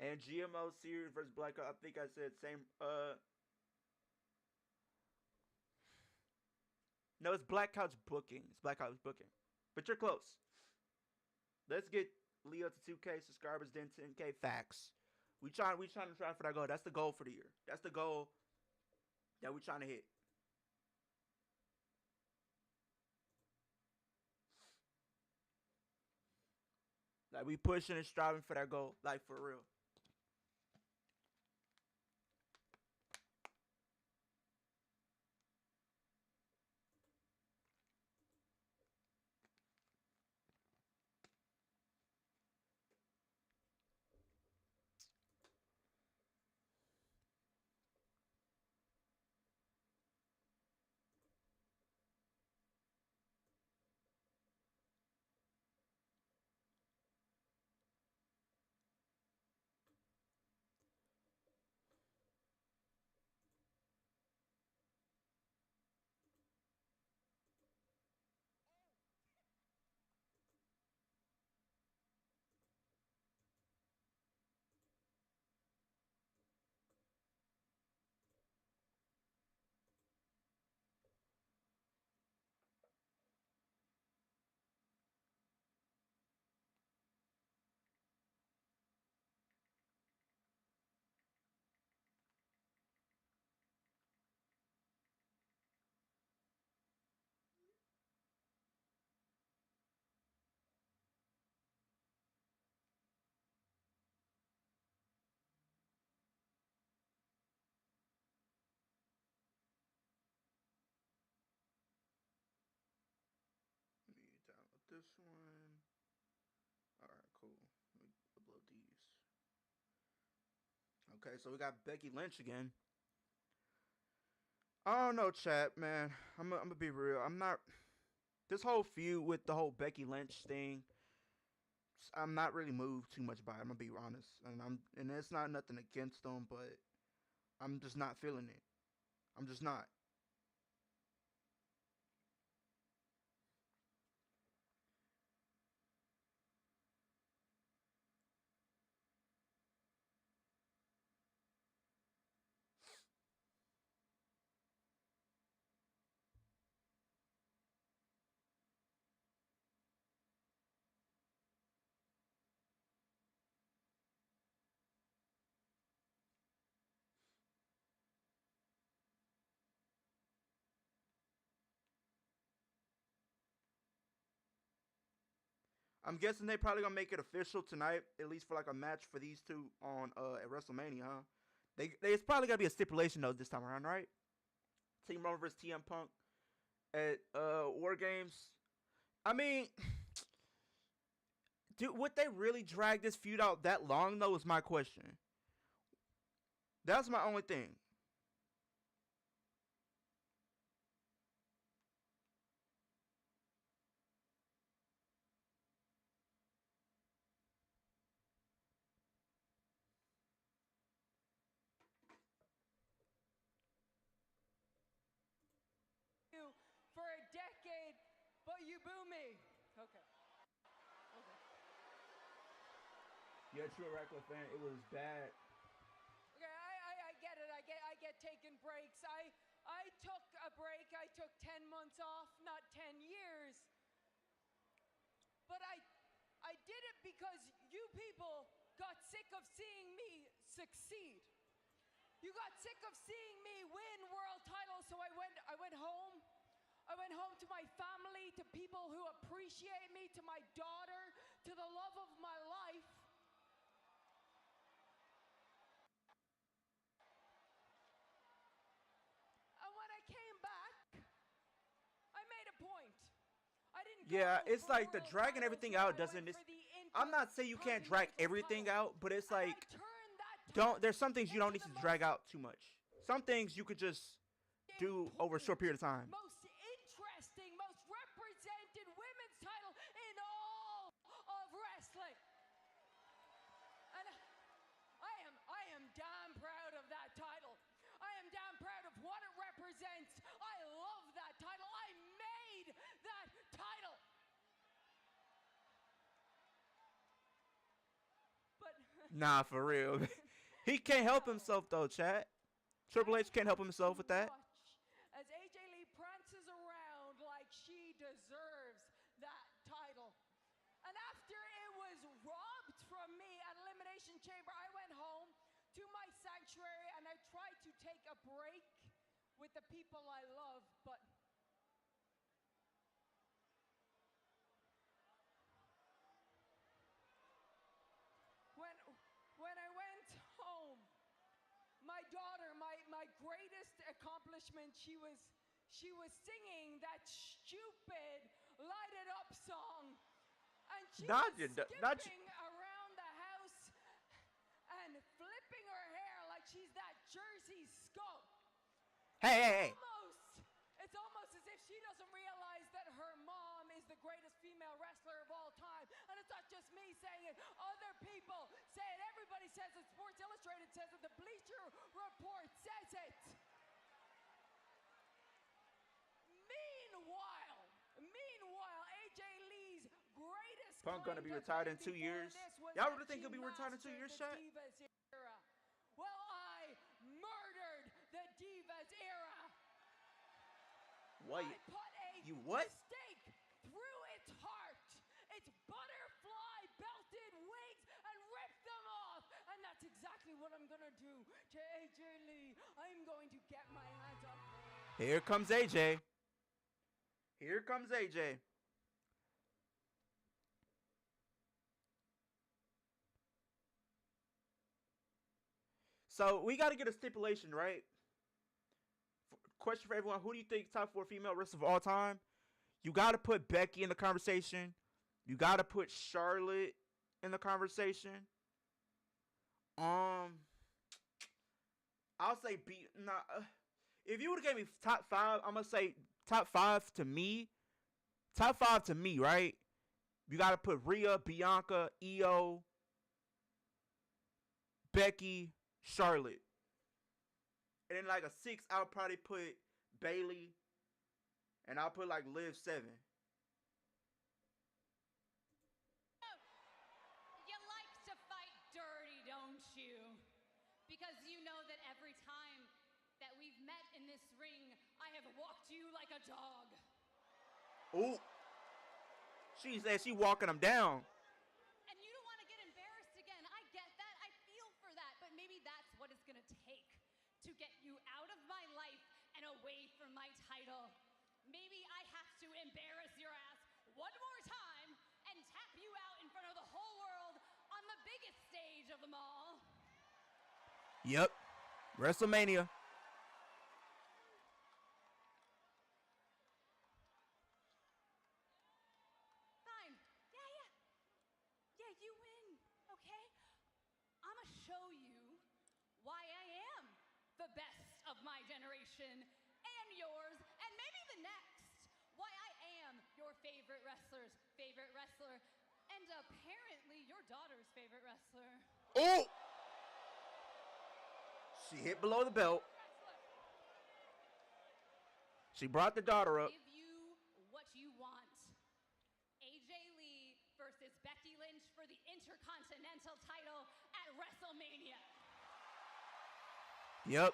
Speaker 1: And GMO series versus Black. I think I said same. No, it's Black Couch Booking. It's Black Couch Booking, but you're close. Let's get Leo to 2K subscribers, then 10K. Facts. We trying to try for that goal. That's the goal for the year. That's the goal that we trying to hit. Like we pushing and striving for that goal. Like for real. Let me download this one. All right, cool. Let me upload these. Okay, so we got Becky Lynch again. I don't know, chat, man. I'm gonna be real. I'm not. This whole feud with the whole Becky Lynch thing, I'm not really moved too much by it. I'm gonna be honest, and it's not nothing against them, but I'm just not feeling it. I'm just not. I'm guessing they probably gonna make it official tonight, at least for like a match for these two on at WrestleMania, huh? It's probably gonna be a stipulation though this time around, right? Team Roman versus TM Punk at War Games. I mean, would they really drag this feud out that long though? Is my question. That's my only thing.
Speaker 6: You for a decade, but you boo me. Okay.
Speaker 1: Yeah, true Radcliffe fan. It was bad.
Speaker 6: Okay, I get it. I get taking breaks. I took a break. I took 10 months off, not 10 years. But I did it because you people got sick of seeing me succeed. You got sick of seeing me win world titles, so I went home. I went home to my family, to people who appreciate me, to my daughter, to the love of my life. And when I came back, I made a point. I didn't
Speaker 1: Yeah,
Speaker 6: go
Speaker 1: it's
Speaker 6: for
Speaker 1: like the
Speaker 6: world
Speaker 1: dragging
Speaker 6: titles
Speaker 1: everything
Speaker 6: where
Speaker 1: out
Speaker 6: I
Speaker 1: doesn't.
Speaker 6: went for the
Speaker 1: I'm not saying you can't drag
Speaker 6: Intercontinental
Speaker 1: everything
Speaker 6: title.
Speaker 1: out, but it's
Speaker 6: And I
Speaker 1: like
Speaker 6: turned that
Speaker 1: don't. There's
Speaker 6: title
Speaker 1: some things you don't
Speaker 6: into
Speaker 1: need
Speaker 6: the
Speaker 1: to drag
Speaker 6: most
Speaker 1: out too much. Some things you could just do over a short period of time.
Speaker 6: most interesting, most represented women's title in all of wrestling. And I am damn proud of that title. I am damn proud of what it represents. I love that title. I made that title. But
Speaker 1: Nah, for real. He can't help himself though, chat. Triple H can't help himself with that.
Speaker 6: As AJ Lee prances around like she deserves that title. And after it was robbed from me at Elimination Chamber, I went home to my sanctuary and I tried to take a break with the people I love, but when I went home, my daughter, my greatest accomplishment, she was singing that stupid Light It Up song. And she was skipping around the house and flipping her hair like she's that Jersey skunk.
Speaker 1: Hey.
Speaker 6: It's almost as if she doesn't realize that her mom is the greatest female wrestler of all time. And it's not just me saying it. Other people say it. Everybody says it. Sports Illustrated says it. The Bleacher Report says it. Meanwhile, AJ Lee's greatest
Speaker 1: Punk gonna be
Speaker 6: claim to
Speaker 1: retired in
Speaker 6: fame
Speaker 1: 2 years.
Speaker 6: before this was
Speaker 1: Y'all
Speaker 6: that
Speaker 1: really think
Speaker 6: she
Speaker 1: he'll be retired in 2 years,
Speaker 6: mastered
Speaker 1: chat?
Speaker 6: the Divas era. Well, I murdered the Divas era.
Speaker 1: What?
Speaker 6: I put a
Speaker 1: You what?
Speaker 6: stake through its heart, its butterfly belted wings, and ripped them off. And that's exactly what I'm gonna do to AJ Lee. I'm going to get my hands on her.
Speaker 1: Here comes AJ. Here comes AJ. So we got to get a stipulation, right? Question for everyone: who do you think top 4 female wrestlers of all time? You got to put Becky in the conversation. You got to put Charlotte in the conversation. I'll say if you would have gave me top 5, I'm gonna say top 5 to me. Top 5 to me, right? You gotta put Rhea, Bianca, Io, Becky, Charlotte. And then like a 6, I'll probably put Bailey. And I'll put like Liv 7.
Speaker 7: You like to fight dirty, don't you? Because you know that every time that we've met in this ring, I have walked you like a dog.
Speaker 1: Ooh. She said she walking them down.
Speaker 7: And you don't want to get embarrassed again. I get that. I feel for that. But maybe that's what it's going to take to get you out of my life and away from my title. Maybe I have to embarrass your ass one more time and tap you out in front of the whole world on the biggest stage of them all.
Speaker 1: Yep. WrestleMania.
Speaker 7: Fine. Yeah, you win, okay? I'ma show you why I am the best of my generation and yours, and maybe the next. Why I am your favorite wrestler's favorite wrestler, and apparently your daughter's favorite wrestler.
Speaker 1: Oh! She hit below the belt. She brought the daughter up.
Speaker 7: Give you what you want. AJ Lee versus Becky Lynch for the Intercontinental title at WrestleMania.
Speaker 1: Yep.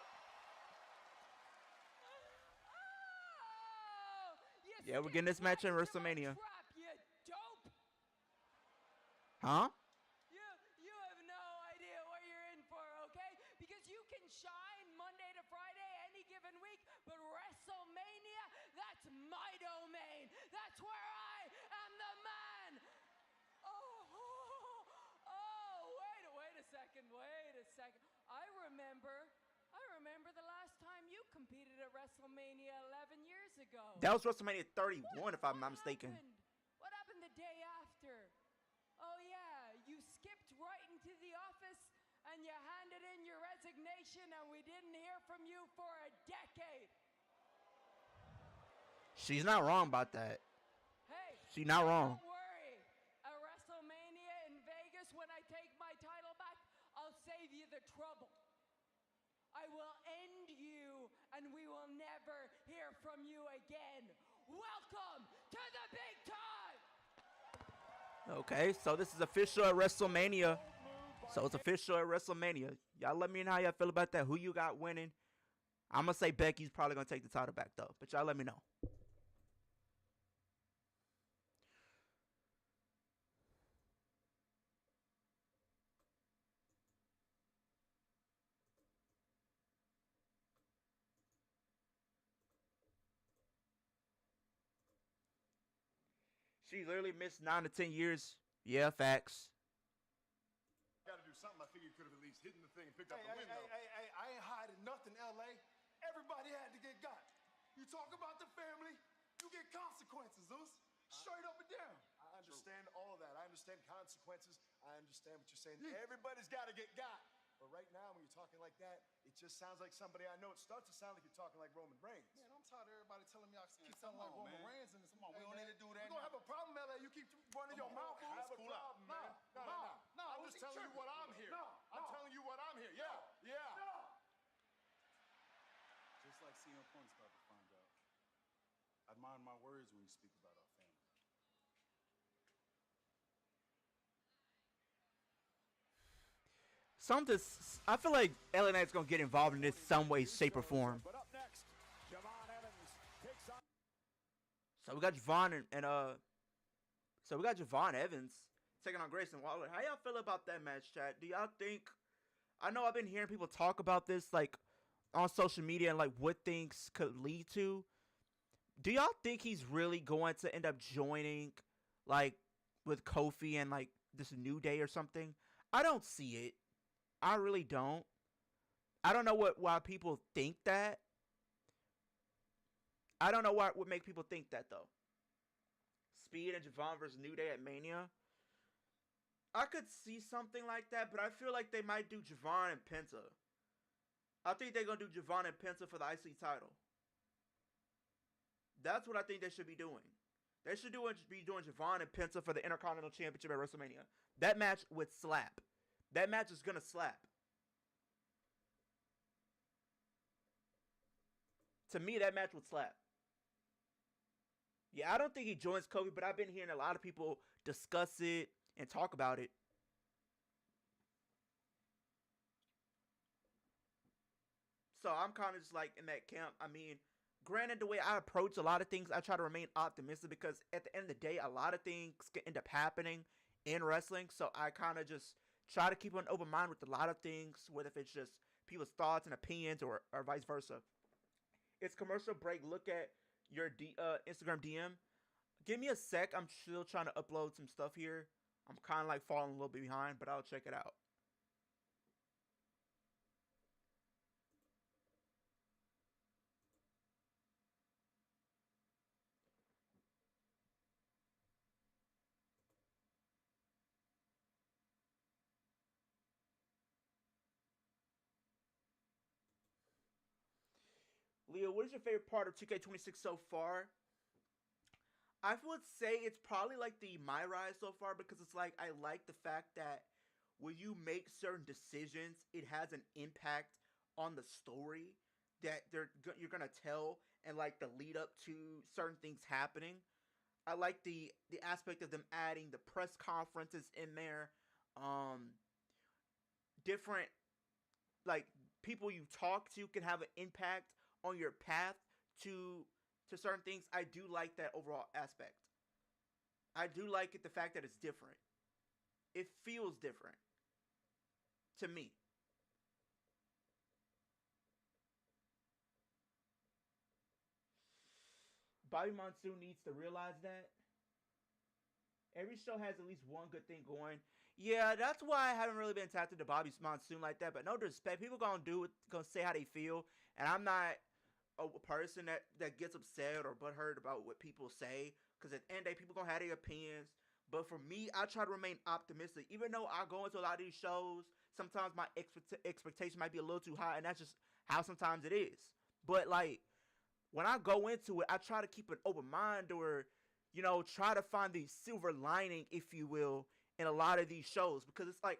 Speaker 1: Yeah, we're getting this match in WrestleMania.
Speaker 6: Trap, you dope.
Speaker 1: Huh?
Speaker 6: You have no idea what you're in for, okay? Because you can shine Monday to Friday any given week, but WrestleMania, that's my domain. That's where I am the man. Wait a second. I remember the last time you competed at WrestleMania 11 years ago.
Speaker 1: That was WrestleMania 31, if I'm not mistaken.
Speaker 6: What happened the day after? Oh yeah, you skipped right into the office and you handed in your resignation and we didn't hear from you for a decade.
Speaker 1: She's not wrong about that.
Speaker 6: Hey,
Speaker 1: She's not wrong.
Speaker 6: don't worry. At WrestleMania in Vegas, when I take my title back, I'll save you the trouble. I will end you, and we will never hear from you again. Welcome to the big time!
Speaker 1: Okay, so this is official at WrestleMania. So it's official at WrestleMania. Y'all let me know how y'all feel about that. Who you got winning? I'm going to say Becky's probably going to take the title back, though. But y'all let me know. She literally missed 9 to 10 years. Yeah, facts.
Speaker 8: Got to do something. I figured you could have at least hidden the thing and picked up the window. Hey, I ain't hiding nothing, LA. Everybody had to get got. You talk about the family, you get consequences, Zeus. Straight up and down. I understand all of that. I understand consequences. I understand what you're saying. Everybody's got to get got. But right now, when you're talking like that, it just sounds like somebody I know. It starts to sound like you're talking like Roman Reigns. Man, I'm tired of everybody telling me I keep sounding like Roman Reigns. And come on, we don't need to do that. We're going to have a problem, LA. You keep running your mouth. Have a problem, man. No. I'm just telling you what I'm here. I'm telling you what I'm here. Yeah. Just like CM Punk's about to find out. I mind my words when you speak about our family.
Speaker 1: I feel like LA Knight's gonna get involved in this some way, shape, or form.
Speaker 3: But up next, Javon Evans takes on.
Speaker 1: So we got Javon Evans taking on Grayson Waller. How y'all feel about that match, chat? Do y'all think? I know I've been hearing people talk about this like on social media and like what things could lead to. Do y'all think he's really going to end up joining like with Kofi and like this New Day or something? I don't see it. I really don't. I don't know why people think that. I don't know what would make people think that though. Speed and Javon versus New Day at Mania. I could see something like that, but I feel like they might do Javon and Penta. I think they're gonna do Javon and Penta for the IC title. That's what I think they should be doing. They should be doing Javon and Penta for the Intercontinental Championship at WrestleMania. That match would slap. That match is gonna slap. To me, that match would slap. Yeah, I don't think he joins Kobe, but I've been hearing a lot of people discuss it and talk about it. So I'm kind of just like in that camp. I mean, granted, the way I approach a lot of things, I try to remain optimistic because at the end of the day, a lot of things can end up happening in wrestling. So I kind of just try to keep an open mind with a lot of things, whether if it's just people's thoughts and opinions or vice versa. It's commercial break. Look at your Instagram DM. Give me a sec. I'm still trying to upload some stuff here. I'm kind of like falling a little bit behind, but I'll check it out. Leo, what is your favorite part of 2K26 so far? I would say it's probably like the My Rise so far because it's like I like the fact that when you make certain decisions, it has an impact on the story that you're gonna tell and like the lead up to certain things happening. I like the aspect of them adding the press conferences in there, different like people you talk to can have an impact on your path to certain things. I do like that overall aspect. I do like it, the fact that it's different. It feels different to me. Bobby Monsoon needs to realize that. Every show has at least one good thing going. Yeah, that's why I haven't really been attached to Bobby Monsoon like that. But no disrespect, people gonna do it, gonna say how they feel, and I'm not a person that gets upset or butthurt about what people say. Because at the end of the day, people gonna have their opinions. But for me, I try to remain optimistic. Even though I go into a lot of these shows, sometimes my expectation might be a little too high, and that's just how sometimes it is. But like when I go into it, I try to keep an open mind or try to find the silver lining, if you will, in a lot of these shows. Because it's like,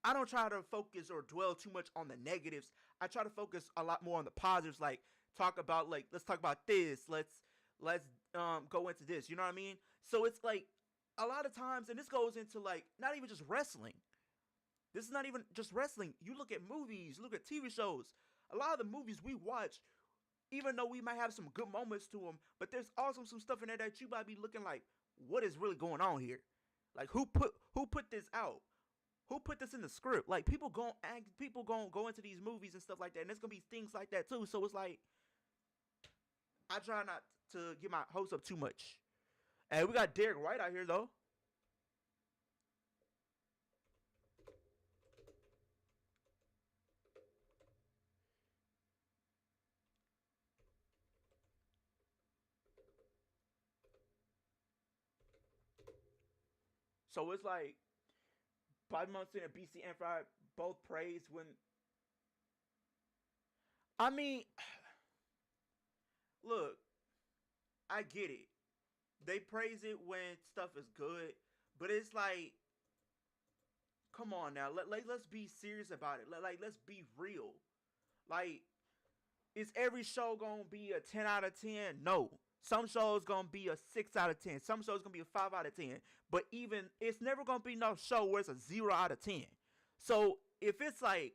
Speaker 1: I don't try to focus or dwell too much on the negatives. I try to focus a lot more on the positives. Like, let's talk about this. Let's go into this. You know what I mean? So it's like, a lot of times, and this goes into like, not even just wrestling. This is not even just wrestling. You look at movies, look at TV shows. A lot of the movies we watch, even though we might have some good moments to them, but there's also some stuff in there that you might be looking like, what is really going on here? Like, who put this out? Who put this in the script? Like, people gonna go into these movies and stuff like that, and there's gonna be things like that too. So it's like, I try not to get my hopes up too much. And we got Derek White out here though. So it's like Bobby Monsoon and BC Empire both praised when. I mean, look, I get it. They praise it when stuff is good, but it's like, come on now, let's be serious about it. Let's be real. Like, is every show gonna be a 10 out of 10? No. Some shows gonna be a 6 out of 10. Some shows gonna be a 5 out of 10. But even it's never gonna be no show where it's a 0 out of 10. So if it's like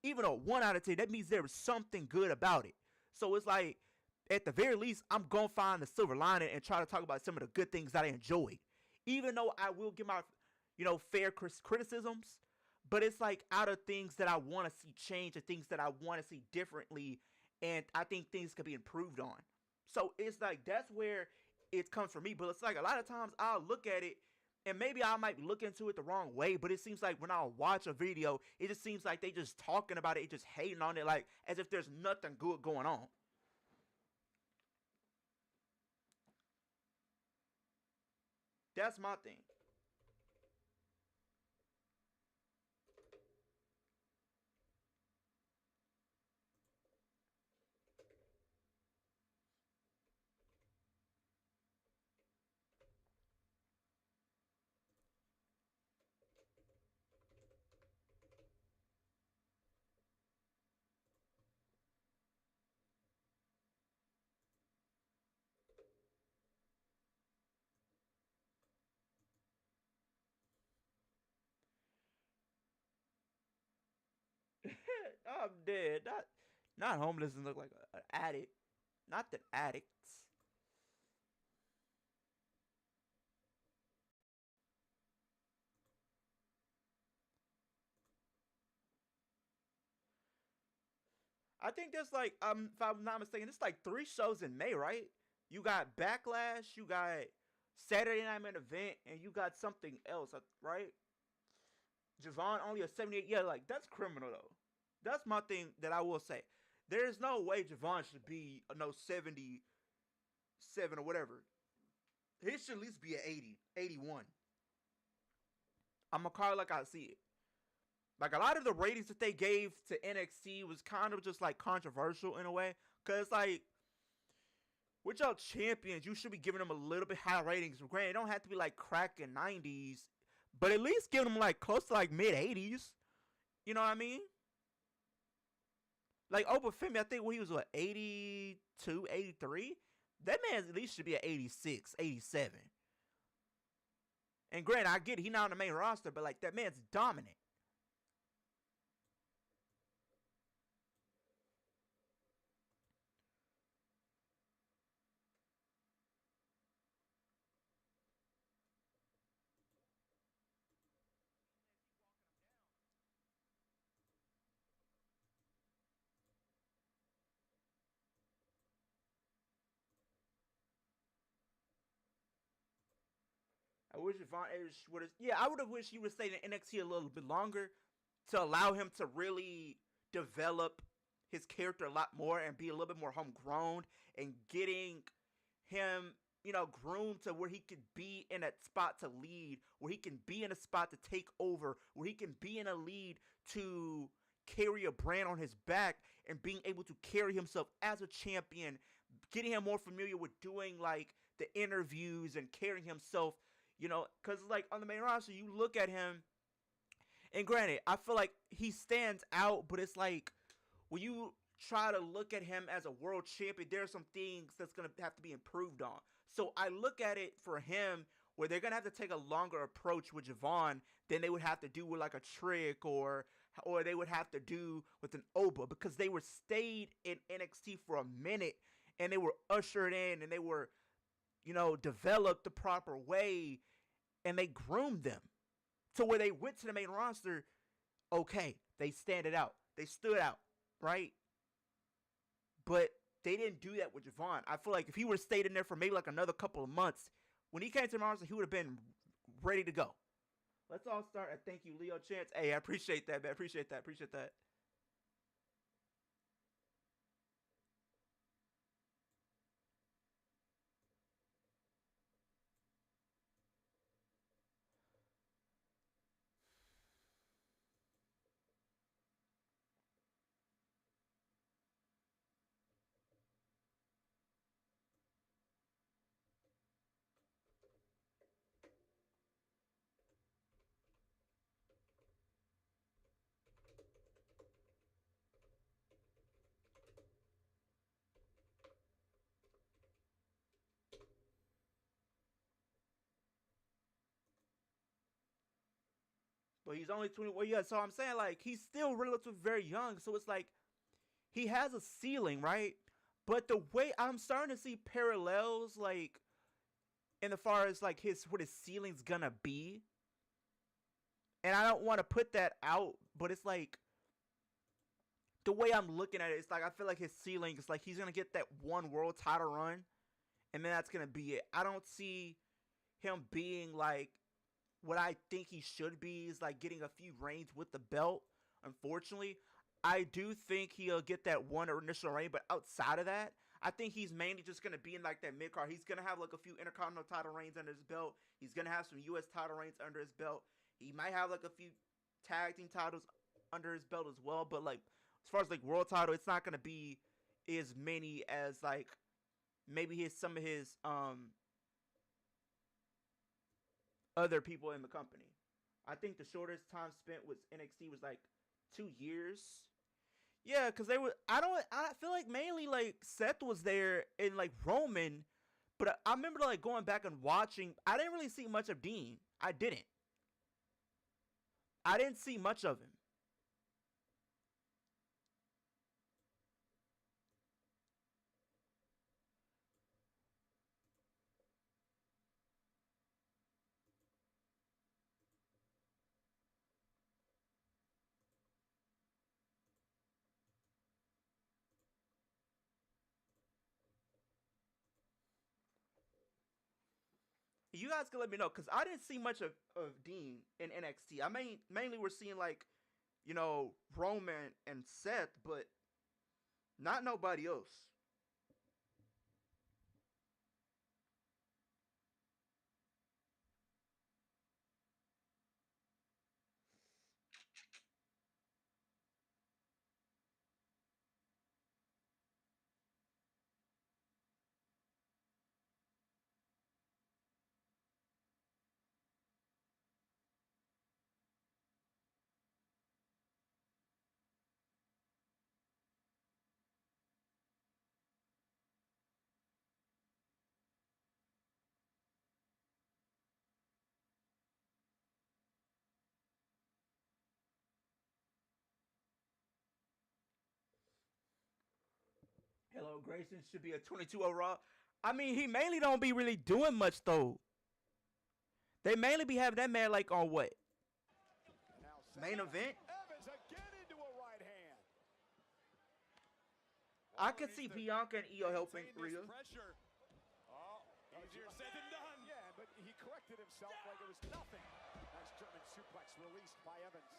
Speaker 1: even a 1 out of 10, that means there was something good about it. So it's like, at the very least, I'm gonna find the silver lining and try to talk about some of the good things that I enjoyed. Even though I will give my fair criticisms, but it's like out of things that I want to see change and things that I want to see differently, and I think things could be improved on. So it's like, that's where it comes from me. But it's like, a lot of times I'll look at it and maybe I might look into it the wrong way, but it seems like when I watch a video, it just seems like they just talking about it, just hating on it, like as if there's nothing good going on. That's my thing. I'm dead. Not homeless and look like an addict. Not the addicts. I think there's like if I'm not mistaken, it's like 3 shows in May, right? You got Backlash, you got Saturday Night Main Event, and you got something else, right? Javon only a 78. Yeah, like that's criminal though. That's my thing that I will say. There's no way Javon should be no 77 or whatever. He should at least be an 80, 81. I'm gonna call it like I see it. Like a lot of the ratings that they gave to NXT was kind of just like controversial in a way, cause like with y'all champions, you should be giving them a little bit higher ratings. Granted, it don't have to be like cracking 90s, but at least give them like close to like mid 80s. You know what I mean? Like Obafemi, I think when he was what 82, 83, that man at least should be at 86, 87. And granted, I get it, he's not on the main roster, but like that man's dominant. I wish Von Erich would have. Yeah, I would have wished he would have stayed in NXT a little bit longer to allow him to really develop his character a lot more and be a little bit more homegrown and getting him, groomed to where he could be in a spot to lead, where he can be in a spot to take over, where he can be in a lead to carry a brand on his back and being able to carry himself as a champion, getting him more familiar with doing like the interviews and carrying himself. Because like on the main roster, you look at him, and granted, I feel like he stands out, but it's like when you try to look at him as a world champion, there are some things that's going to have to be improved on. So I look at it for him where they're going to have to take a longer approach with Javon than they would have to do with like a Trick or they would have to do with an Oba, because they were stayed in NXT for a minute and they were ushered in and they were developed the proper way, and they groomed them to where they went to the main roster. Okay, they stand it out. They stood out, right? But they didn't do that with Javon. I feel like if he would have stayed in there for maybe like another couple of months, when he came to the main roster, he would have been ready to go. Let's all start at thank you, Leo Chance. Hey, I appreciate that, man. Appreciate that. But he's only 21 years. So I'm saying, like, he's still relatively very young. So it's like he has a ceiling, right? But the way I'm starting to see parallels, like, in the far as like what his ceiling's gonna be. And I don't want to put that out, but it's like the way I'm looking at it, it's like I feel like his ceiling is like he's gonna get that one world title run, and then that's gonna be it. I don't see him being like what I think he should be, is like getting a few reigns with the belt. Unfortunately, I do think he'll get that one initial reign, but outside of that, I think he's mainly just going to be in like that mid card. He's going to have like a few Intercontinental title reigns under his belt. He's going to have some U.S. title reigns under his belt. He might have like a few tag team titles under his belt as well. But like as far as like world title, it's not going to be as many as like maybe some of his other people in the company. I think the shortest time spent with NXT was like 2 years. Yeah, because they were. I feel like mainly like Seth was there and like Roman, but I remember like going back and watching. I didn't really see much of Dean. I didn't see much of him. you guys can let me know because I didn't see much of Dean in NXT. I mainly we're seeing like, you know, Roman and Seth, but not nobody else. Hello, Grayson should be a 22 overall. I mean, he mainly don't be really doing much though. They mainly be having that man like on what? Main event?
Speaker 3: Evans again into a right hand.
Speaker 1: I could see Bianca and Io helping Rhea.
Speaker 4: Oh, easier said than done.
Speaker 3: Yeah, but he corrected himself like it was nothing. Nice German suplex released by Evans.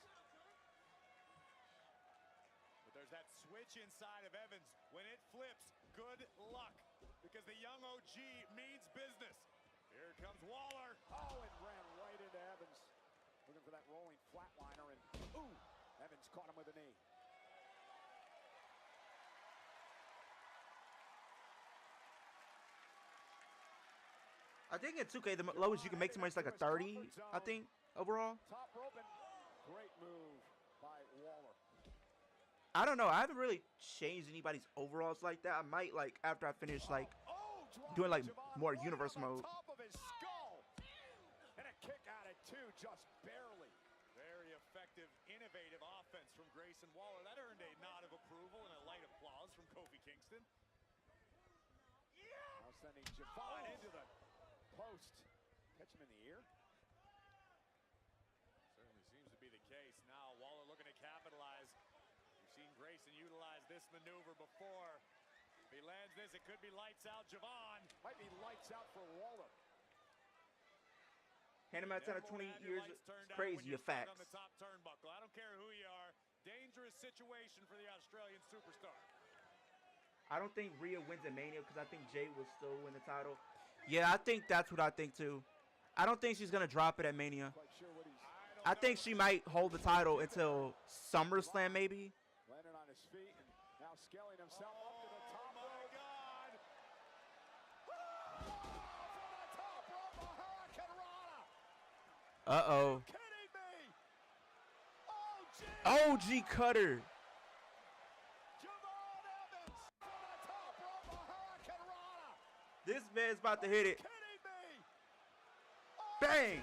Speaker 4: But there's that switch inside of Evans. When it flips, good luck. Because the young OG means business. Here comes Waller.
Speaker 3: Oh, and ran right into Evans. Looking for that rolling flatliner, and ooh, Evans caught him with a knee.
Speaker 1: I think in 2K, the lowest you can make somebody is like a 30, I think, overall.
Speaker 3: Top rope, and great move by Waller.
Speaker 1: I don't know. I haven't really changed anybody's overalls like that. I might, like, after I finish, like, doing, like, more universe mode.
Speaker 3: Top of his skull. And a kick out at two, just barely.
Speaker 4: Very effective, innovative offense from Grayson Waller. That earned a nod of approval and a light applause from Kofi Kingston.
Speaker 3: Now sending Javon into the post. Catch him in the ear.
Speaker 4: Certainly seems to be the case. Now Waller looking to capitalize. We've seen Grayson utilize this maneuver before. If he lands this, it could be lights out. Javon.
Speaker 3: Might be lights out for Waller.
Speaker 1: Hand him out 10 or 20 years. It's crazy, a fact.
Speaker 4: On the top turnbuckle. I don't care who you are. Dangerous situation for the Australian superstar.
Speaker 1: I don't think Rhea wins at Mania because I think Jay will still win the title. Yeah, I think that's what I think too. I don't think she's going to drop it at Mania. I think she might hold the title until SummerSlam maybe.
Speaker 3: Landed on his feet and now scaling himself up to the top rope.
Speaker 4: My God.
Speaker 3: From the top rope, a Hurricane Rana.
Speaker 1: Uh-oh.
Speaker 3: Kidding me?
Speaker 1: OG Cutter.
Speaker 3: Javon Evans from the top rope, a Hurricane Rana.
Speaker 1: This man's about to hit it.
Speaker 3: Kidding me?
Speaker 1: Bang.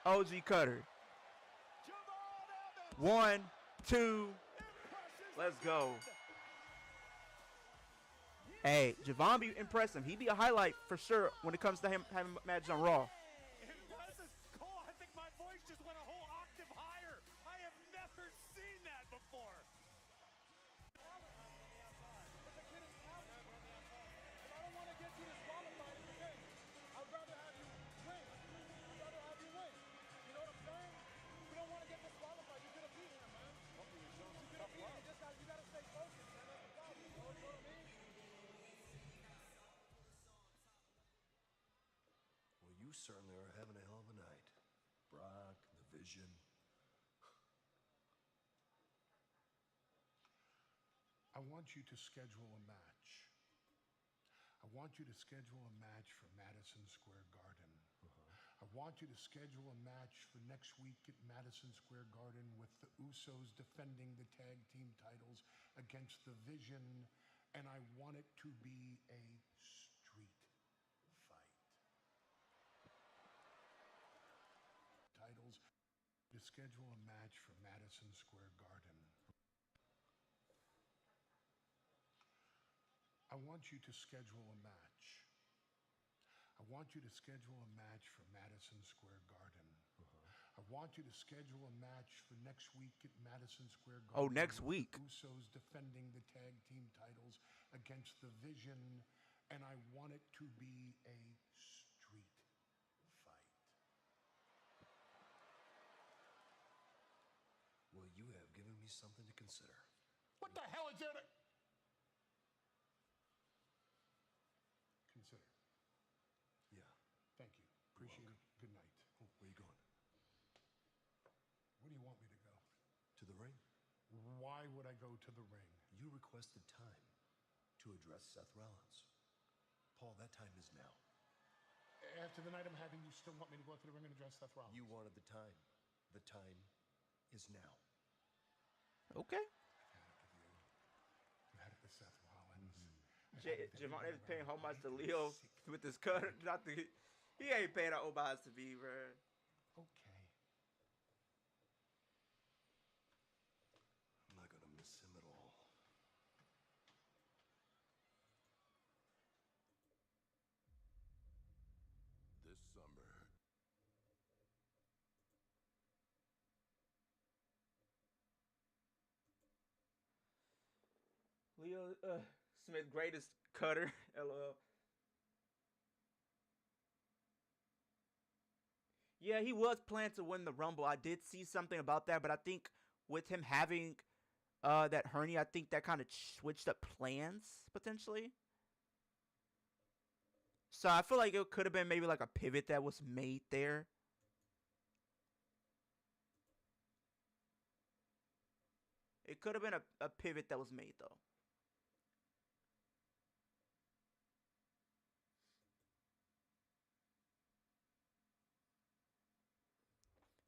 Speaker 3: Cutter.
Speaker 1: OG Cutter.
Speaker 3: Javon
Speaker 1: 1,
Speaker 3: Evans.
Speaker 1: 2. Let's go. Hey, Javon be impressive. He be a highlight for sure when it comes to him having matches on Raw.
Speaker 4: Impressive. Cole, I think my voice just went a whole octave higher. I have never seen that before.
Speaker 9: Well, you certainly are having a hell of a night. Brock, the Vision.
Speaker 10: I want you to schedule a match. I want you to schedule a match for Madison Square Garden. I want you to schedule a match for next week at Madison Square Garden with the Usos defending the tag team titles against the Vision, and I want it to be a street fight. Titles to schedule a match for Madison Square Garden. I want you to schedule a match. I want you to schedule a match for Madison Square Garden. I want you to schedule a match for next week at Madison Square Garden.
Speaker 1: Oh, next week.
Speaker 10: Usos defending the tag team titles against the Vision, and I want it to be a street
Speaker 9: you have given me something to consider.
Speaker 2: What the hell is there to...
Speaker 10: Consider.
Speaker 9: Yeah.
Speaker 10: Thank you. Appreciate it. Good night.
Speaker 9: Oh, where you going?
Speaker 10: Where do you want me to go?
Speaker 9: To the ring.
Speaker 10: Why would I go to the ring?
Speaker 9: You requested time to address Seth Rollins. Paul, that time is now.
Speaker 10: After the night I'm having, you still want me to go out to the ring and address Seth Rollins?
Speaker 9: You wanted the time. The time is now.
Speaker 1: Okay.
Speaker 10: I've had it with you. I've had it with Seth Rollins.
Speaker 1: Javon is paying homage to Leo with this cut. Not the, he ain't paying that homage to me, bro.
Speaker 10: Okay.
Speaker 9: I'm not gonna miss him at all.
Speaker 11: This summer.
Speaker 1: Leo Smith, greatest cutter. LOL. Yeah, he was planning to win the Rumble. I did see something about that, but I think with him having that hernia, I think that kind of switched up plans potentially. So I feel like it could have been maybe like a pivot that was made there. It could have been a pivot that was made though.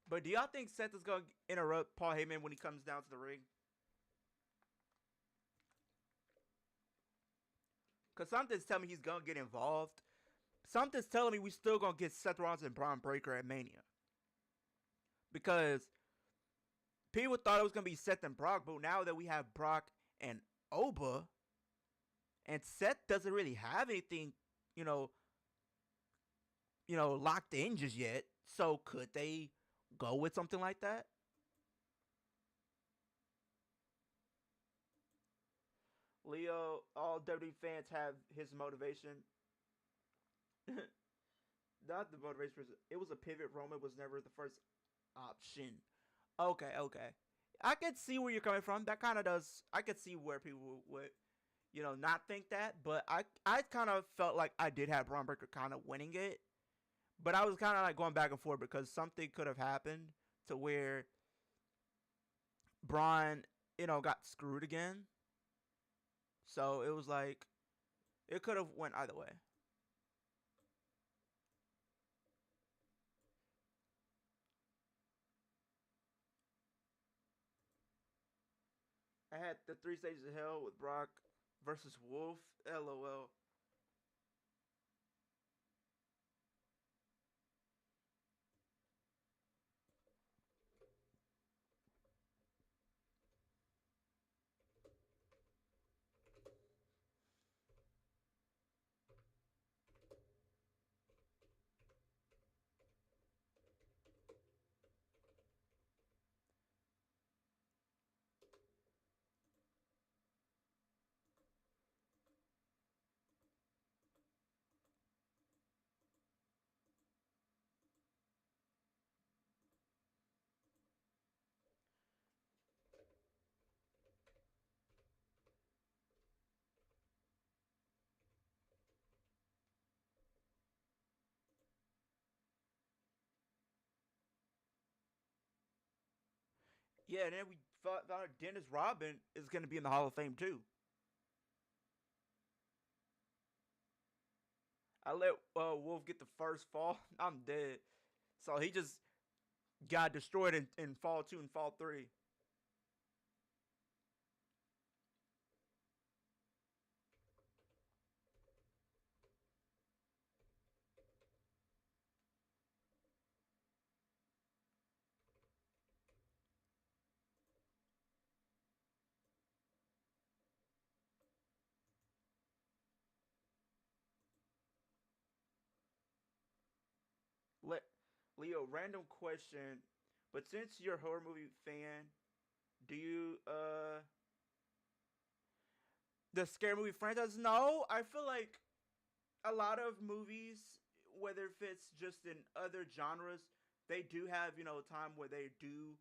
Speaker 1: But do y'all think Seth is going to interrupt Paul Heyman when he comes down to the ring? Because something's telling me he's going to get involved. Something's telling me we still going to get Seth Rollins and Braun Breaker at Mania. Because people thought it was going to be Seth and Brock, but now that we have Brock and Oba, and Seth doesn't really have anything, locked in just yet. So could they go with something like that? Leo, all WWE fans have his motivation. Not the motivation. It was a pivot. Roman was never the first option. Okay. I could see where you're coming from. That kind of does. I could see where people would, not think that. But I kind of felt like I did have Braun Breaker kind of winning it. But I was kind of like going back and forth because something could have happened to where Braun, got screwed again. So it was like, it could have went either way. I had the 3 stages of hell with Brock versus Wolf. LOL. Yeah, and then we found out Dennis Rodman is going to be in the Hall of Fame too. I let Wolf get the first fall. I'm dead. So he just got destroyed in fall 2 and fall 3. Leo, random question. But since you're a horror movie fan, do you the scary movie franchise? No, I feel like a lot of movies, whether if it's just in other genres, they do have, a time where they do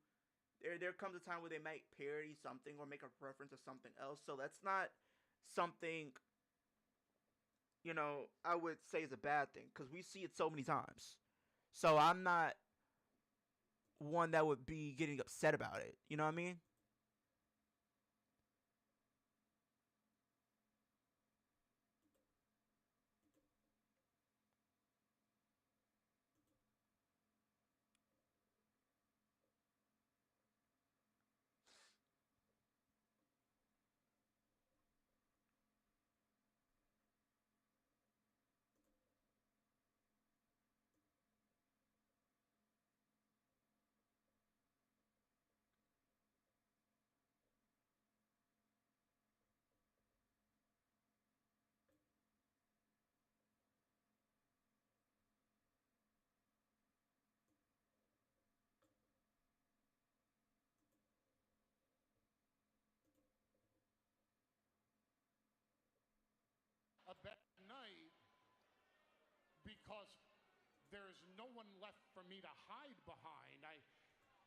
Speaker 1: there comes a time where they might parody something or make a reference to something else. So that's not something, I would say is a bad thing because we see it so many times. So I'm not one that would be getting upset about it. You know what I mean?
Speaker 2: A bad night because there's no one left for me to hide behind.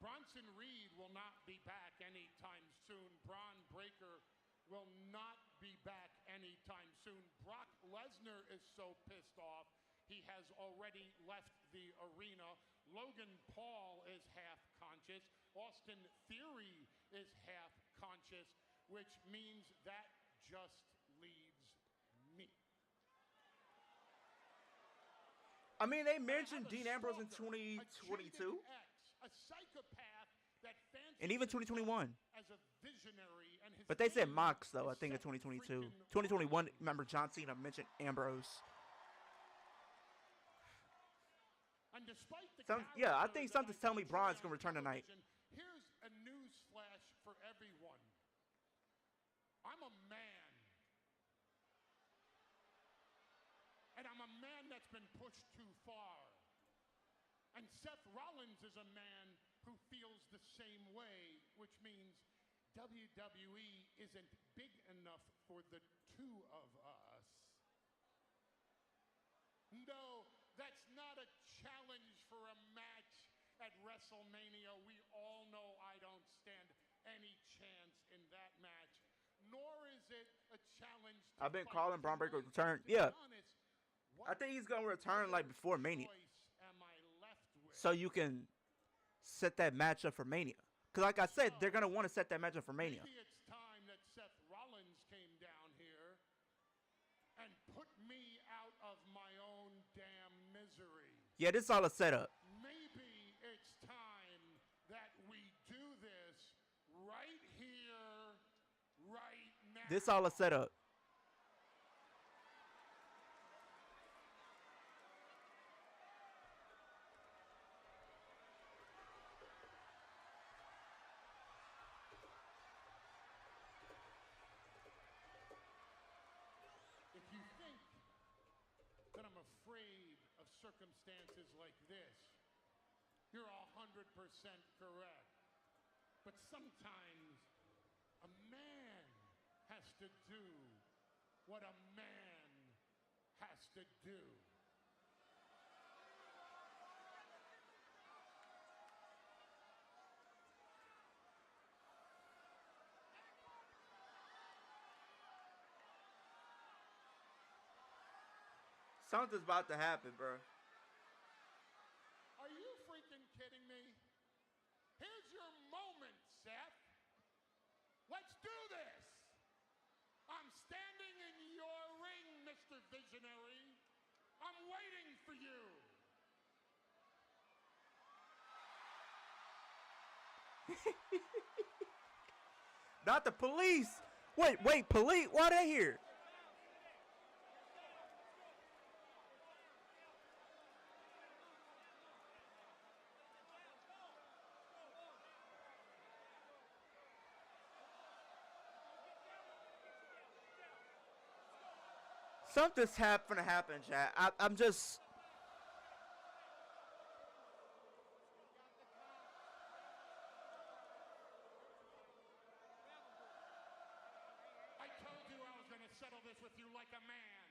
Speaker 2: Bronson Reed will not be back anytime soon. Braun Breaker will not be back anytime soon. Brock Lesnar is so pissed off, he has already left the arena. Logan Paul is half conscious. Austin Theory is half conscious, which means that just leaves me.
Speaker 1: I mean, they mentioned Dean Ambrose in 2022.
Speaker 2: A psychopath that
Speaker 1: and even 2021.
Speaker 2: As a visionary, and his
Speaker 1: but they said Mox, though, I think, in 2022. 2021, remember, John Cena mentioned Ambrose.
Speaker 2: And despite the
Speaker 1: yeah, I think something's telling me Braun's going to return tonight.
Speaker 2: Here's a news flash for everyone. I'm a man. And I'm a man that's been pushed too far. And Seth Rollins is a man who feels the same way, which means WWE isn't big enough for the two of us. No, that's not a challenge for a match at WrestleMania. We all know I don't stand any chance in that match. Nor is it a challenge to
Speaker 1: I've been calling Braun Breaker return. Yeah. I think he's going to return like before Mania. So you can set that match up for Mania. Because like I said, they're going to want to set that match up for Mania.
Speaker 2: Maybe it's time that Seth Rollins came down here and put me out of my own damn misery.
Speaker 1: Yeah, this is all a setup.
Speaker 2: Maybe it's time that we do this right here, right now.
Speaker 1: This all a setup.
Speaker 2: If you think that I'm afraid of circumstances like this, you're 100% correct. But sometimes a man has to do what a man has to do.
Speaker 1: Something's about to happen, bro.
Speaker 2: Are you freaking kidding me? Here's your moment, Seth. Let's do this. I'm standing in your ring, Mr. Visionary. I'm waiting for you.
Speaker 1: Not the police. Wait, police? Why they here? Something's gonna happen, chat. I'm just.
Speaker 2: I told you I was gonna settle this with you like a man.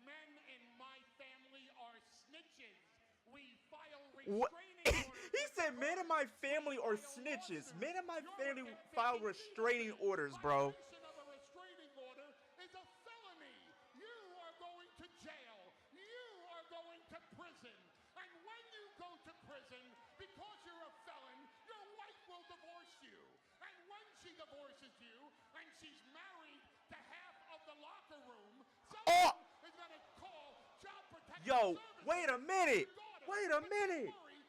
Speaker 2: Men in my family are snitches. We file restraining orders.
Speaker 1: He He said, "Men in my family are snitches. Men in my family file restraining orders, bro."
Speaker 2: Of a restraining order is a felony. You are going to jail. You are going to prison. And when you go to prison, because you're a felon, your wife will divorce you. And when she divorces you, and she's married to half of the locker room, someone is going to call Child Protective
Speaker 1: Yo,
Speaker 2: Services.
Speaker 1: wait a minute. Wait a
Speaker 2: But
Speaker 1: minute.
Speaker 2: don't worry,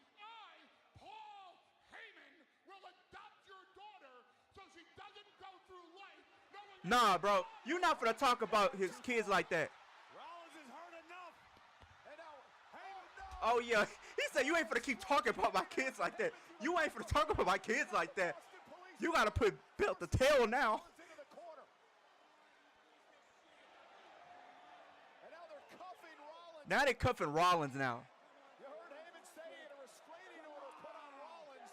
Speaker 2: Paul Heyman, will adopt your daughter so she doesn't go through life knowing.
Speaker 1: Nah, bro. You're not finna talk about his kids like that.
Speaker 4: Rollins is hurt enough.
Speaker 3: And now, Heyman,
Speaker 1: Oh, yeah. He said, "You ain't finna keep talking about my kids like that. You ain't finna talk about my kids like that. You gotta put belt the tail now."
Speaker 3: into the corner. And now they're cuffing Rollins.
Speaker 1: Now they cuffing Rollins now.
Speaker 3: You heard Heyman say he had a restraining order put on Rollins.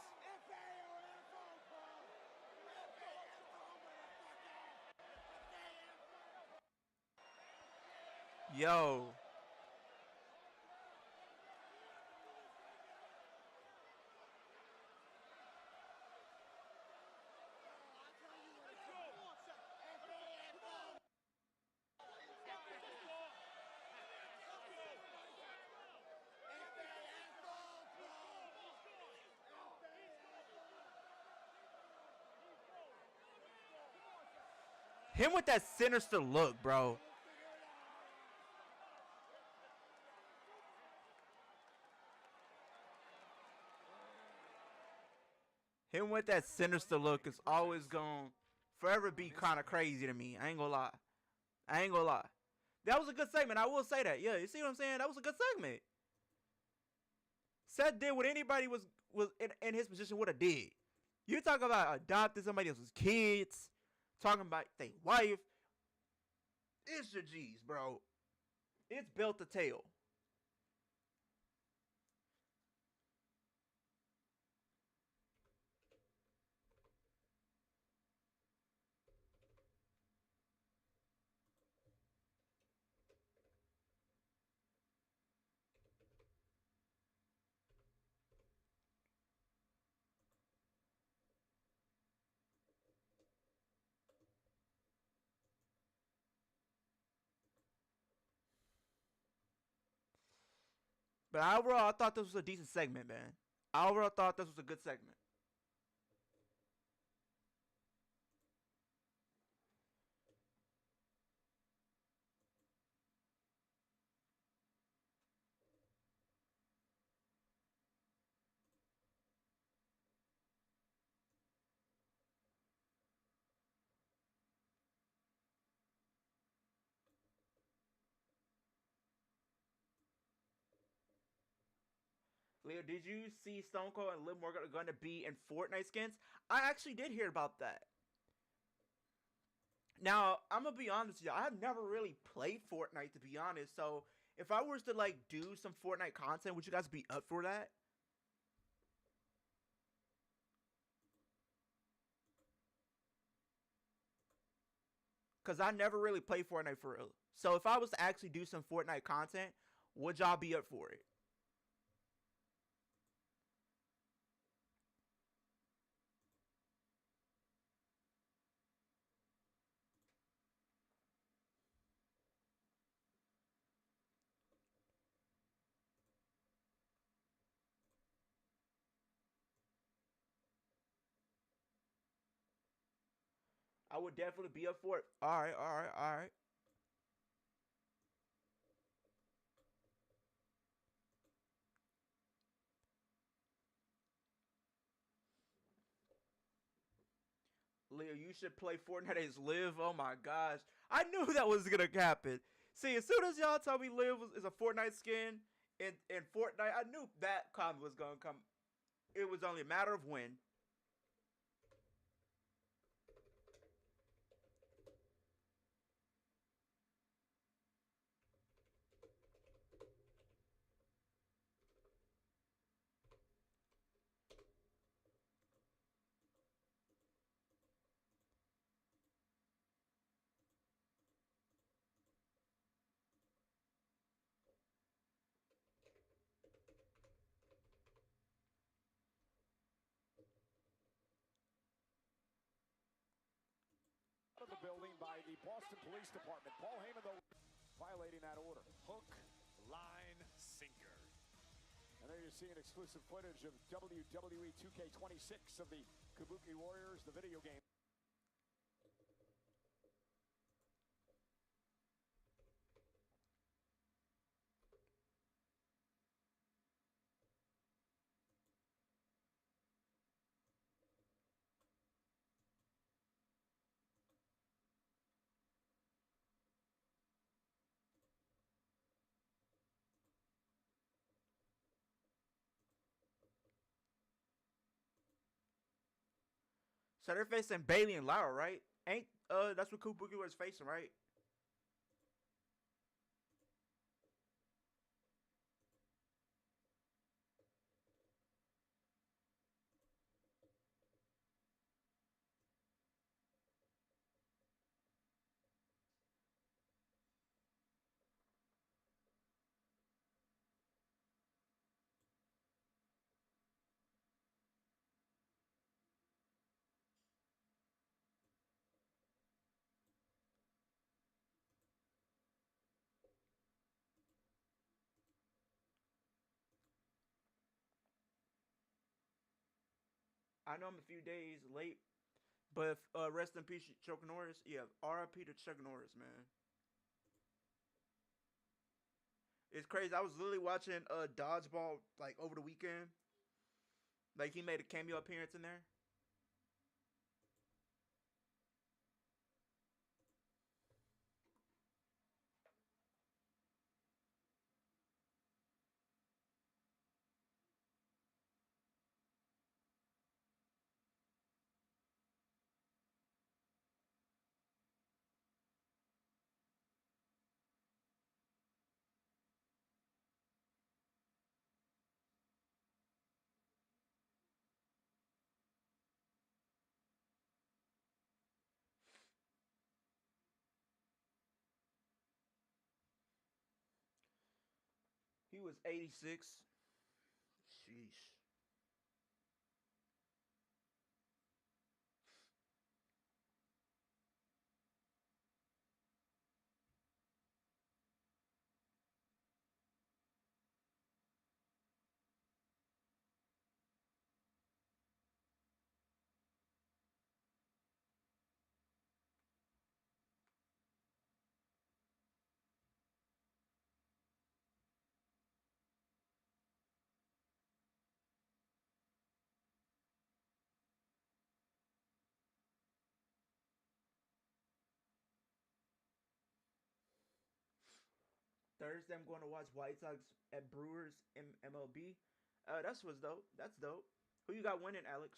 Speaker 1: Yo. Him with that sinister look, bro. Him with that sinister look is always gonna forever be kind of crazy to me. I ain't gonna lie. I ain't gonna lie. That was a good segment. I will say that. Yeah, you see what I'm saying? That was a good segment. Seth did what anybody was in his position would have did. You talk about adopting somebody else's kids, talking about their wife. It's your G's, bro. It's built to tail. But overall, I thought this was a decent segment, man. I overall thought this was a good segment. Leo, did you see Stone Cold and Liv Morgan are going to be in Fortnite skins? I actually did hear about that. Now, I'm going to be honest with you. I've never really played Fortnite, to be honest. So, if I was to, like, do some Fortnite content, would you guys be up for that? Because I never really played Fortnite for real. So, if I was to actually do some Fortnite content, would y'all be up for it? I would definitely be up for it. All right, all right, all right. Leo, you should play Fortnite as Liv. Oh my gosh. I knew that was going to happen. See, as soon as y'all told me Liv is a Fortnite skin in Fortnite, I knew that comment was going to come. It was only a matter of when.
Speaker 3: by the Boston Police Department. Paul Heyman, though, violating that order.
Speaker 4: Hook, line, sinker.
Speaker 3: And there you see an exclusive footage of WWE 2K26 of the Kabuki Warriors, the video game.
Speaker 1: So they're facing Bailey and Lara, right? Ain't that's what Kabuki was facing, right? I know I'm a few days late, but rest in peace, Chuck Norris. Yeah, R.I.P. to Chuck Norris, man. It's crazy. I was literally watching Dodgeball like over the weekend. Like he made a cameo appearance in there. He was 86. Sheesh. Thursday, I'm going to watch White Sox at Brewers MLB. That's what's dope. That's dope. Who you got winning, Alex?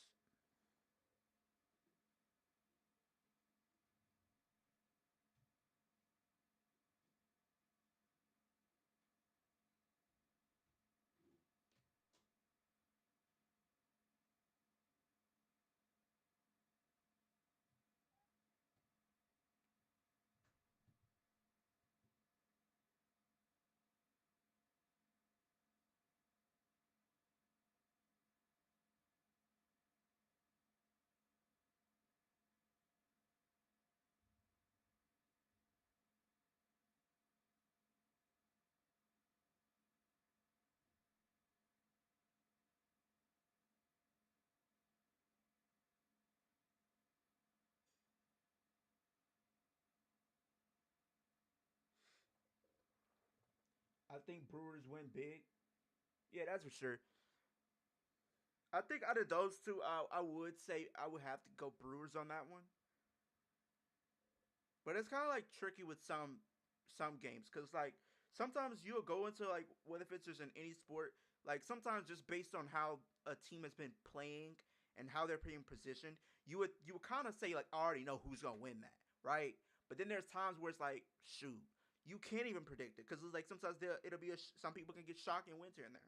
Speaker 1: I think Brewers win big. Yeah, that's for sure. I think out of those two, I would say I would have to go Brewers on that one. But it's kind of like tricky with some games because like sometimes you'll go into like what if it's just in any sport, like sometimes just based on how a team has been playing and how they're being positioned, you would kind of say like I already know who's gonna win that, right? But then there's times where it's like shoot, you can't even predict it because it's like sometimes it'll be some people can get shocking wins here and there.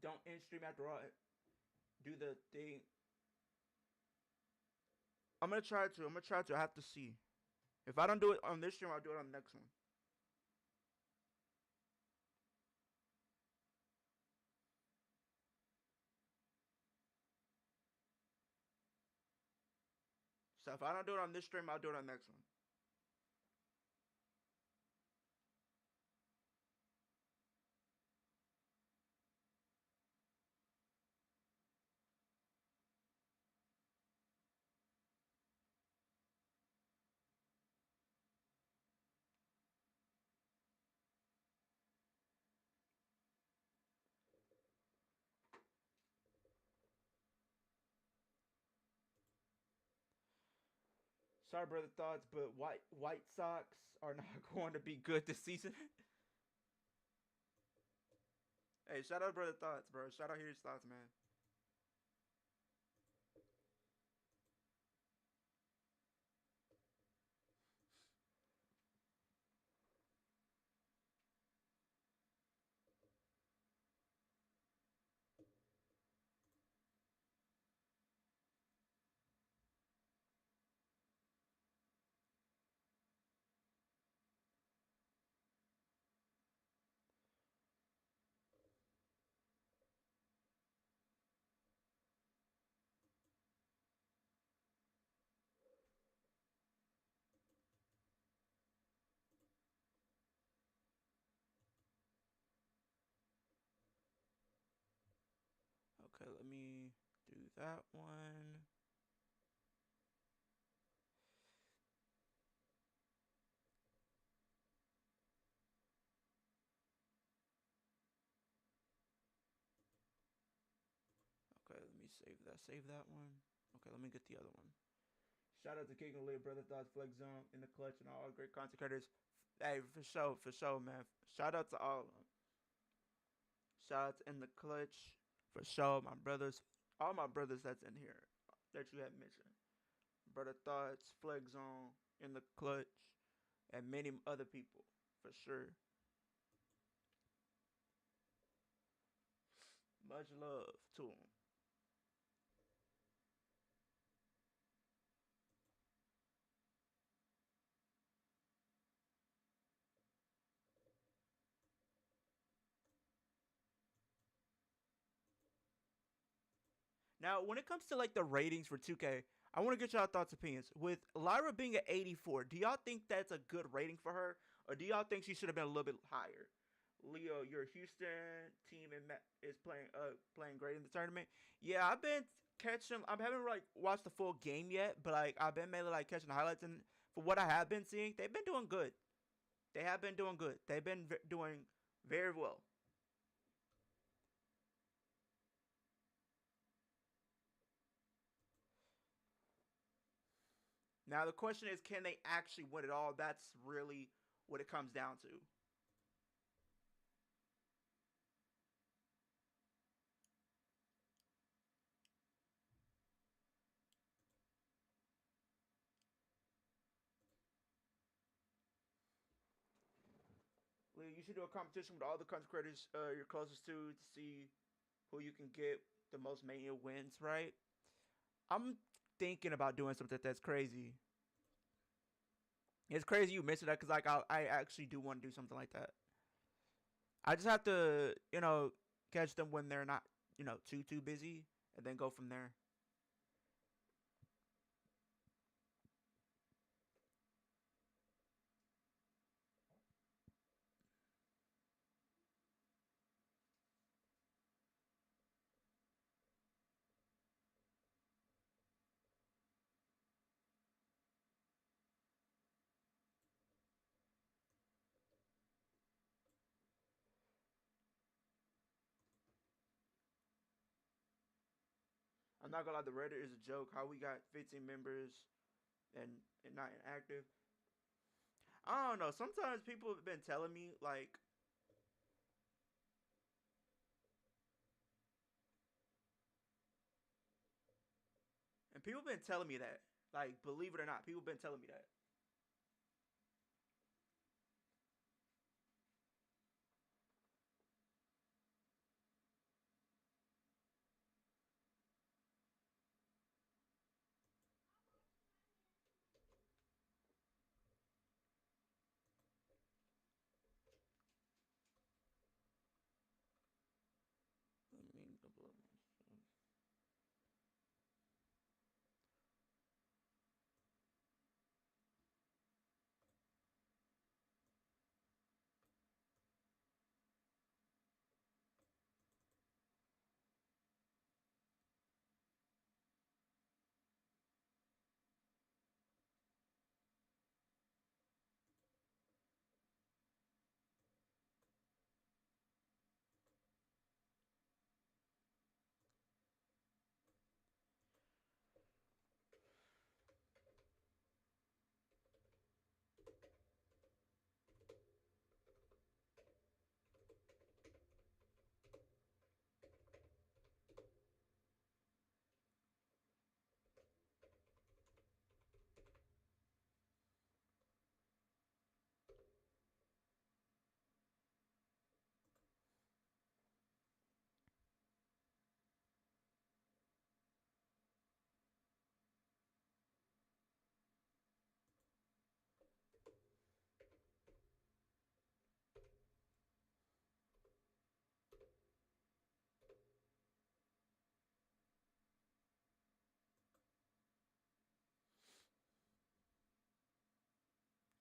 Speaker 1: Don't end stream after all. do the thing. I'm gonna try to. I'm gonna try to. I have to see. If I don't do it on this stream, I'll do it on the next one. So if I don't do it on this stream, I'll do it on the next one. Sorry, brother thoughts, but White Sox are not going to be good this season. Hey, shout out brother thoughts, bro. Shout out his thoughts, man. Okay, let me do that one. Okay, let me save that. Save that one. Okay, let me get the other one. Shout out to King of League, Brother Thoughts, Flex Zone, in the clutch, and all great content creators. Hey, for sure, man. Shout out to all of them. Shout out to in the clutch, for sure, my brothers, all my brothers that's in here that you have mentioned. Brother Thoughts, Flex Zone, in the clutch, and many other people, for sure. Much love to them. Now, when it comes to like the ratings for 2K, I want to get y'all thoughts, opinions. With Lyra being at 84, do y'all think that's a good rating for her, or do y'all think she should have been a little bit higher? Leo, your Houston team is playing great in the tournament. Yeah, I've been catching. I haven't like watched the full game yet, but like I've been mainly like catching the highlights, and for what I have been seeing, they've been doing good. They have been doing good. They've been doing very well. Now the question is, can they actually win it all? That's really what it comes down to. Lee, you should do a competition with all the content creators you're closest to see who you can get the most mania wins, right? I'm thinking about doing something that's crazy. It's crazy you mentioned that because like I actually do want to do something like that. I just have to, catch them when they're not, too busy, and then go from there. I'm not gonna lie, the Reddit is a joke. How we got 15 members and not inactive. I don't know. Sometimes people have been telling me like, and people have been telling me that, like, believe it or not, people have been telling me that.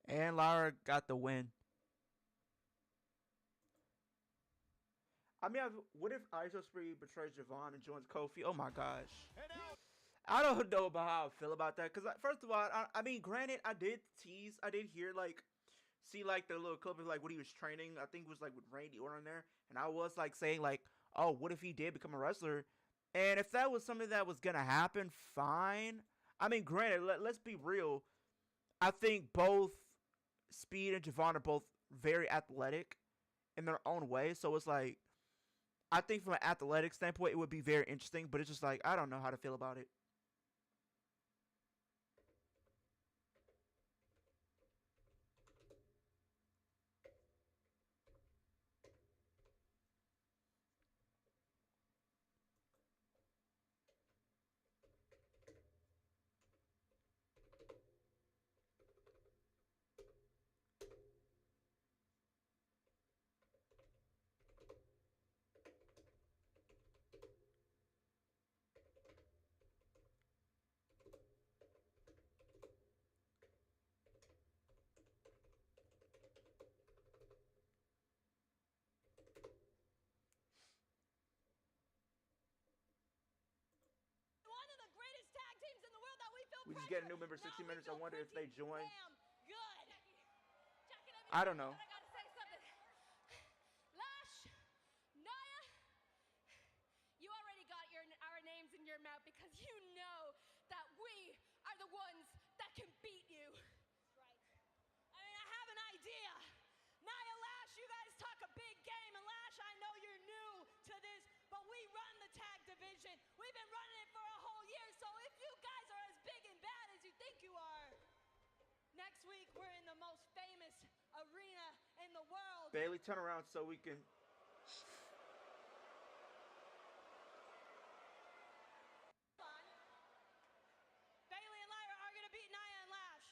Speaker 1: And Lara got the win. I mean, what if Iso Spree betrays Javon and joins Kofi? Oh my gosh. I don't know about how I feel about that. Because, first of all, I mean, granted, I did hear, like, see, like, the little clip of, like, what he was training. I think it was, like, with Randy Orton there. And I was, like, saying, like, oh, what if he did become a wrestler? And if that was something that was going to happen, fine. I mean, granted, let's be real. I think both Speed and Javon are both very athletic in their own way. So it's like, I think from an athletic standpoint, it would be very interesting. But it's just like, I don't know how to feel about it.
Speaker 7: One of the greatest tag teams in the world that we feel
Speaker 1: We just
Speaker 7: pressure.
Speaker 1: get a new member 60
Speaker 7: Now
Speaker 1: minutes.
Speaker 7: we
Speaker 1: I
Speaker 7: feel
Speaker 1: wonder if they
Speaker 7: pretty
Speaker 1: join.
Speaker 7: damn good. Check it out.
Speaker 1: I don't know.
Speaker 7: I gotta say something. Lash, Naya, you already got our names in your mouth because you know that we are the ones that can beat you. That's right. I mean, I have an idea. Naya, Lash, you guys talk a big game, and Lash, I know you're new to this, but we run the tag division. We've been running it for a whole year, so if you guys are as big and bad as you think you are, next week we're in the most famous arena in the world.
Speaker 1: Bailey, turn around so we can.
Speaker 7: Bailey and Lyra are gonna beat Naya and Lash.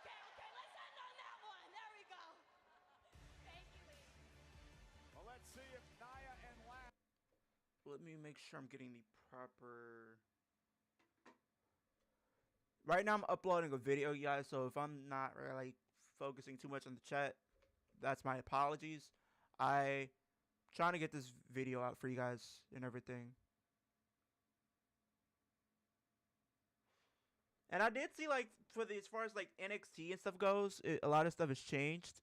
Speaker 7: Okay, let's end on that one. There we go. Thank you, Lee.
Speaker 3: Well, let's see if Naya and Lash.
Speaker 1: Let me make sure I'm getting the proper. Right now, I'm uploading a video, guys. So if I'm not really focusing too much on the chat, that's my apologies. I trying to get this video out for you guys and everything. And I did see, like, as far as like NXT and stuff goes, a lot of stuff has changed.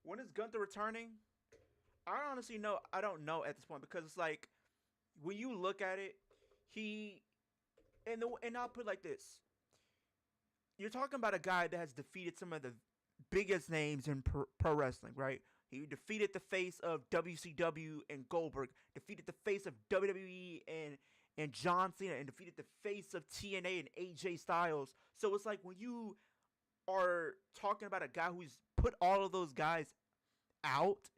Speaker 1: When is Gunther returning? I honestly know. I don't know at this point because it's like when you look at it, and I'll put it like this: you're talking about a guy that has defeated some of the biggest names in pro wrestling, right? He defeated the face of WCW and Goldberg, defeated the face of WWE and John Cena, and defeated the face of TNA and AJ Styles. So it's like when you are talking about a guy who's put all of those guys out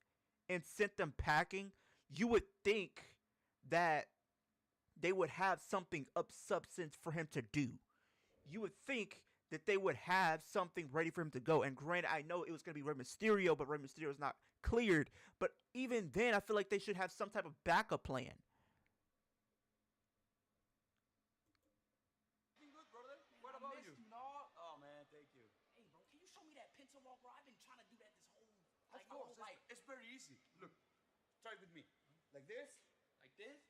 Speaker 1: and sent them packing, you would think that they would have something of substance for him to do. You would think that they would have something ready for him to go. And granted, I know it was going to be Rey Mysterio, but Rey Mysterio is not cleared. But even then, I feel like they should have some type of backup plan.
Speaker 12: Good, brother. What about you? No. Oh man, thank you. Hey, bro, can you show me that pincer walk, bro? I've been trying to do that this whole
Speaker 8: Of course, it's very easy. Look, try it with me. Like this.
Speaker 12: Like this?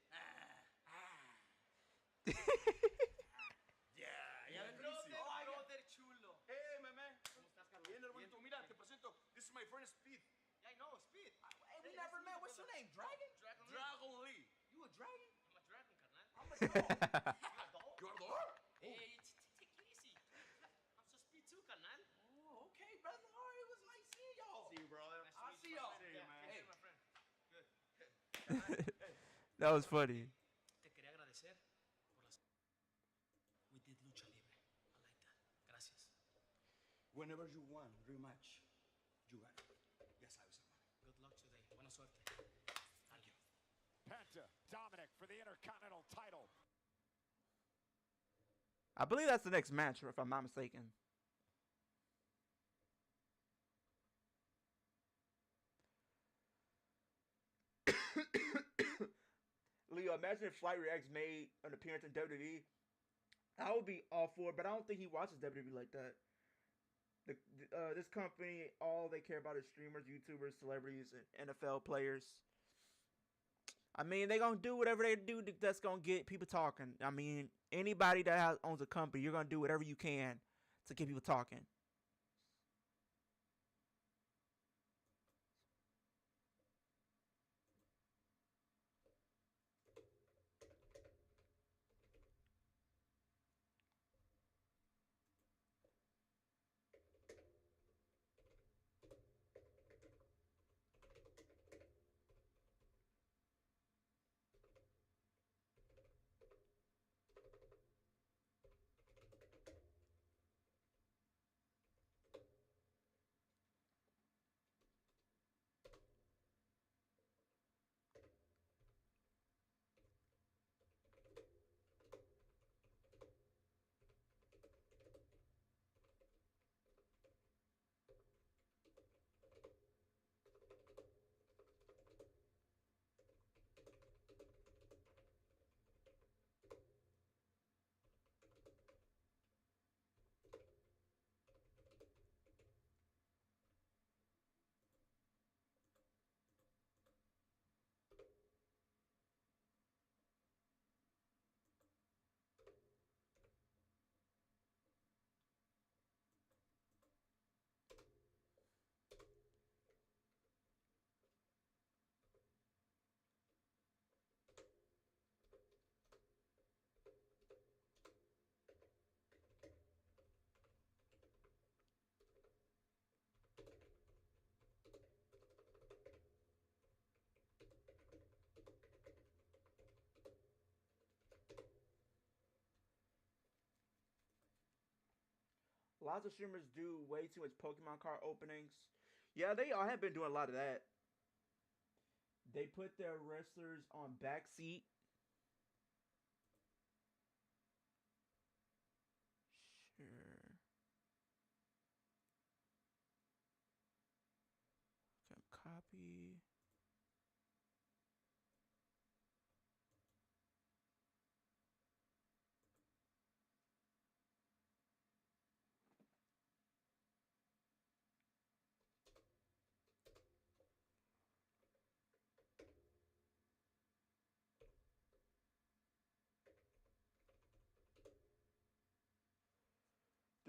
Speaker 8: Yeah,
Speaker 12: Brother, brother, chulo.
Speaker 8: Hey, my man.
Speaker 12: ¿Cómo estás, Carlos?
Speaker 8: Bien, hermanito. Mira, te presento. This is my friend Speed.
Speaker 12: Yeah, I know, Speed. Hey, we never met. What's your name? Dragon?
Speaker 8: Dragon Lee.
Speaker 12: You a dragon?
Speaker 5: I'm a dragon, carnal.
Speaker 12: I'm a dog. You a dog?
Speaker 8: You're the dog?
Speaker 5: Hey, take it easy. I'm so speed too, carnal.
Speaker 12: Oh, okay, brother. All right, it was nice seeing y'all.
Speaker 8: See you, brother.
Speaker 12: I'll see y'all.
Speaker 8: See you, man.
Speaker 5: Hey, my friend. Good.
Speaker 1: That was funny.
Speaker 5: Te quería agradecer por las... We did lucha libre. I like that. Gracias.
Speaker 8: When
Speaker 12: whenever you want rematch, you got it. Yes, I was. Good luck today. Buena suerte. Thank you.
Speaker 4: Penta, Dominic for the Intercontinental title.
Speaker 1: I believe that's the next match, if I'm not mistaken. Leo, imagine if Flight Reacts made an appearance in WWE. I would be all for it, but I don't think he watches WWE like that. This company, all they care about is streamers, YouTubers, celebrities, and NFL players. I mean, they're going to do whatever they do that's going to get people talking. I mean, anybody that owns a company, you're going to do whatever you can to get people talking. Lots of streamers do way too much Pokemon card openings. Yeah, they all have been doing a lot of that. They put their wrestlers on backseat. Sure. Okay, copy.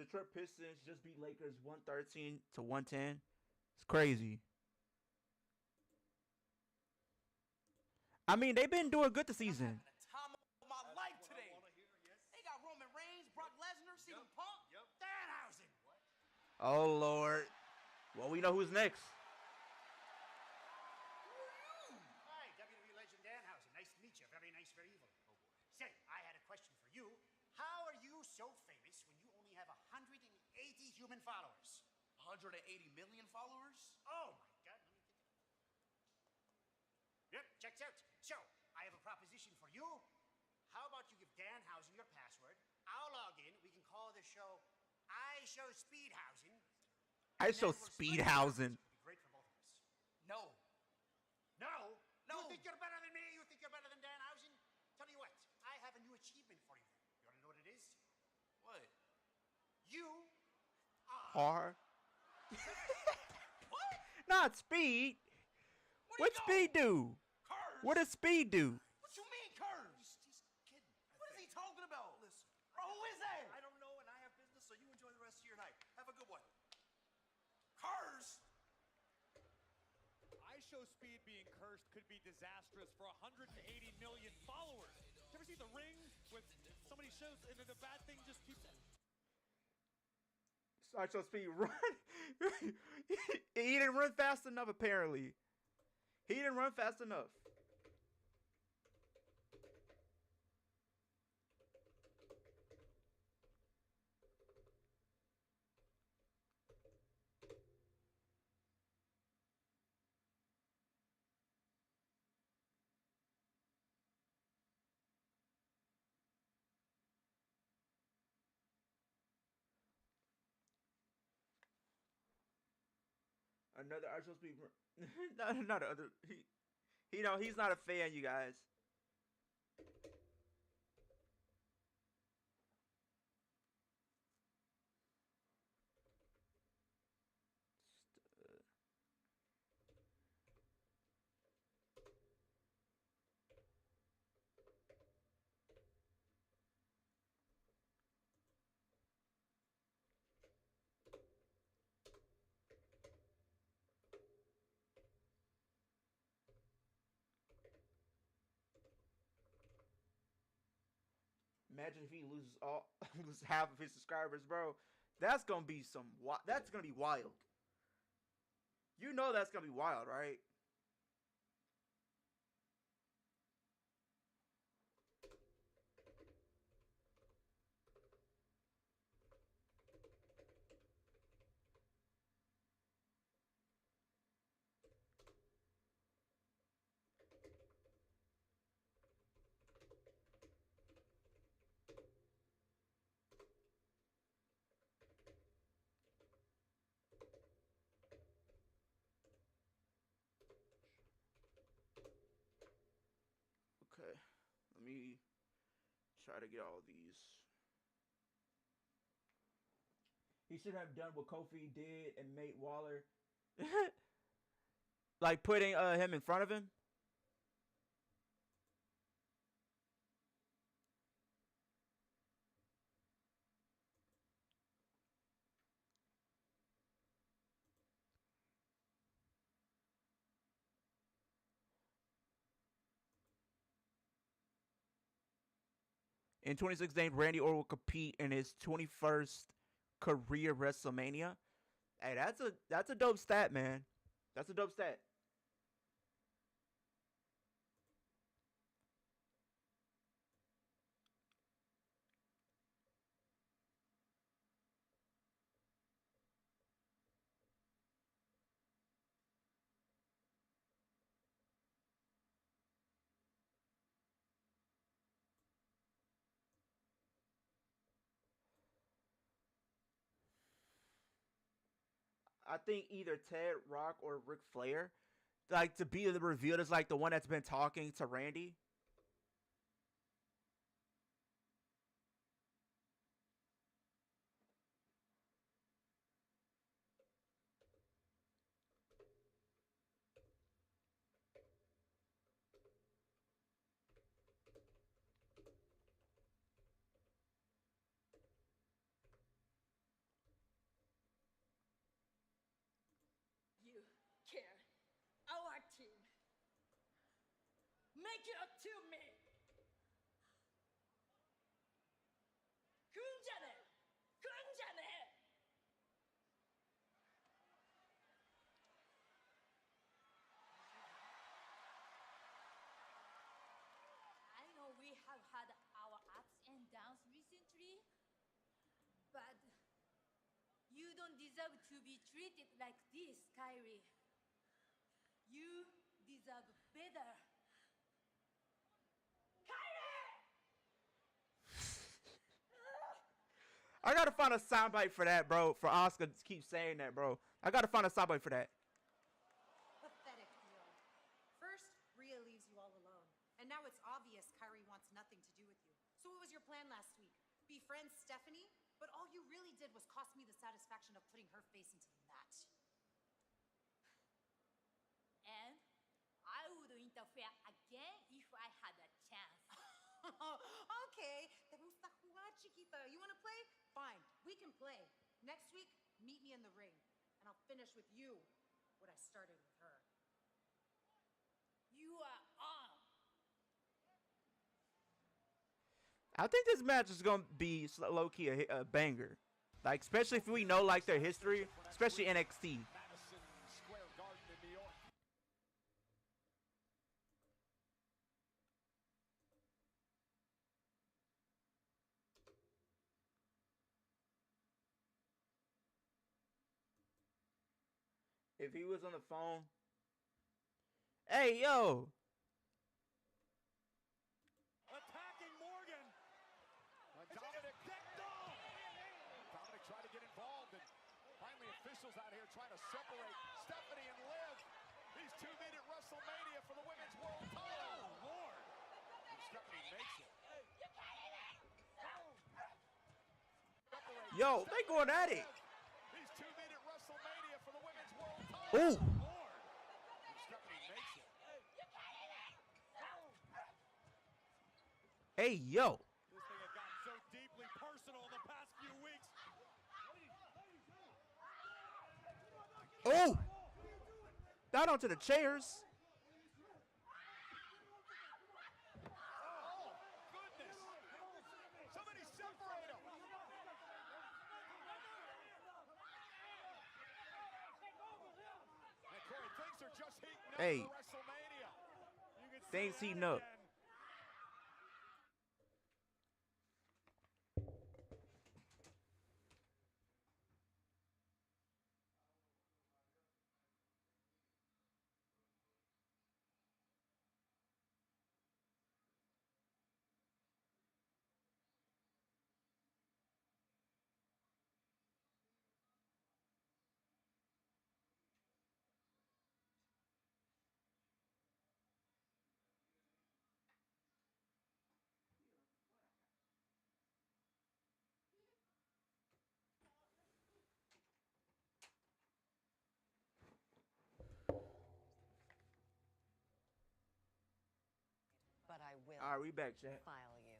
Speaker 1: Detroit Pistons just beat Lakers 113 to 110. It's crazy. I mean, they've been doing good this season.
Speaker 12: Time of my life today. They got Roman Reigns, Brock Lesnar, CM Punk, Danhausen.
Speaker 1: Oh, Lord. Well, we know who's next.
Speaker 13: Hi, WWE legend Danhausen. Nice to meet you. Very nice, very evil. Oh, boy. Say, I had a question for you. How are you so famous when you only have 180 human followers?
Speaker 12: 180 million followers?
Speaker 13: Oh, my God. Let me think. Yep, checks out. So, I have a proposition for you. How about you give Danhausen your password? I'll log in. We can call the show I Show Speedhausen.
Speaker 1: I Show Speedhausen.
Speaker 13: It'd be great for both of us.
Speaker 12: No.
Speaker 13: No?
Speaker 12: No.
Speaker 13: You think you're better than me? You think you're better than Danhausen? Tell you what, I have a new achievement for you. You want to know what it is?
Speaker 12: What?
Speaker 13: You are...
Speaker 12: What?
Speaker 1: Not Speed. What Speed do?
Speaker 12: Curse.
Speaker 1: What does Speed do?
Speaker 12: What you mean, curse?
Speaker 13: He's kidding.
Speaker 12: What is he talking about?
Speaker 8: Listen.
Speaker 12: Bro, who is that?
Speaker 8: I don't know, and I have business, so you enjoy the rest of your night. Have a good one.
Speaker 12: Curse?
Speaker 4: I Show Speed being cursed could be disastrous for 180 million followers. You ever see The Ring with somebody shows and then the bad thing just keeps...
Speaker 1: I Show Speed run. He didn't run fast enough, apparently. He didn't run fast enough. Another art supposed to be not other. He know he's not a fan, you guys. Imagine if he loses loses half of his subscribers, bro. That's gonna be that's gonna be wild. You know that's gonna be wild, right? Okay, let me try to get all these. He should have done what Kofi did and made Waller, like putting him in front of him. In 2016, Randy Orton will compete in his 21st career WrestleMania. Hey, that's a dope stat, man. That's a dope stat. I think either Ted Rock or Ric Flair, like to be revealed as like the one that's been talking to Randy.
Speaker 7: You care. Our team. Make it up to me. 군자네. 군자네. I know we have had our ups and downs recently, but you don't deserve to be treated like this, Kyrie. You deserve better.
Speaker 1: I gotta find a soundbite for that, bro. For Oscar to keep saying that, bro. I gotta find a soundbite for that.
Speaker 14: Pathetic, Rio. First, Rhea leaves you all alone. And now it's obvious Kyrie wants nothing to do with you. So what was your plan last week? Befriend Stephanie? But all you really did was cost me the satisfaction of putting her face into the match.
Speaker 7: And I would interfere again if I had a chance.
Speaker 14: Okay, te gusta jugar, chiquita. You want to play? Fine, we can play. Next week, meet me in the ring, and I'll finish with you what I started with her.
Speaker 7: You are on.
Speaker 1: I think this match is gonna be low key a banger, like especially if we know like their history, especially NXT.
Speaker 4: Madison Square Garden in New York.
Speaker 1: If he was on the phone, hey yo.
Speaker 4: Attacking Morgan. Dominic decked off. Dominic tried to get involved, and finally officials out here trying to separate Stephanie.
Speaker 1: Yo, they going at it.
Speaker 3: These two meet at WrestleMania for the women's world title.
Speaker 1: Ooh.
Speaker 3: Lord. Stephanie makes it.
Speaker 1: Hey, yo.
Speaker 4: This thing had gotten so deeply personal in the past few weeks.
Speaker 1: Oh. Down onto the chairs.
Speaker 3: Somebody separate them. And Corey, things are just heating up
Speaker 1: Hey.
Speaker 3: for WrestleMania. You can see
Speaker 1: Things
Speaker 3: that
Speaker 1: heating up.
Speaker 3: again.
Speaker 15: But I will
Speaker 1: All right, we back, chat.
Speaker 15: file you.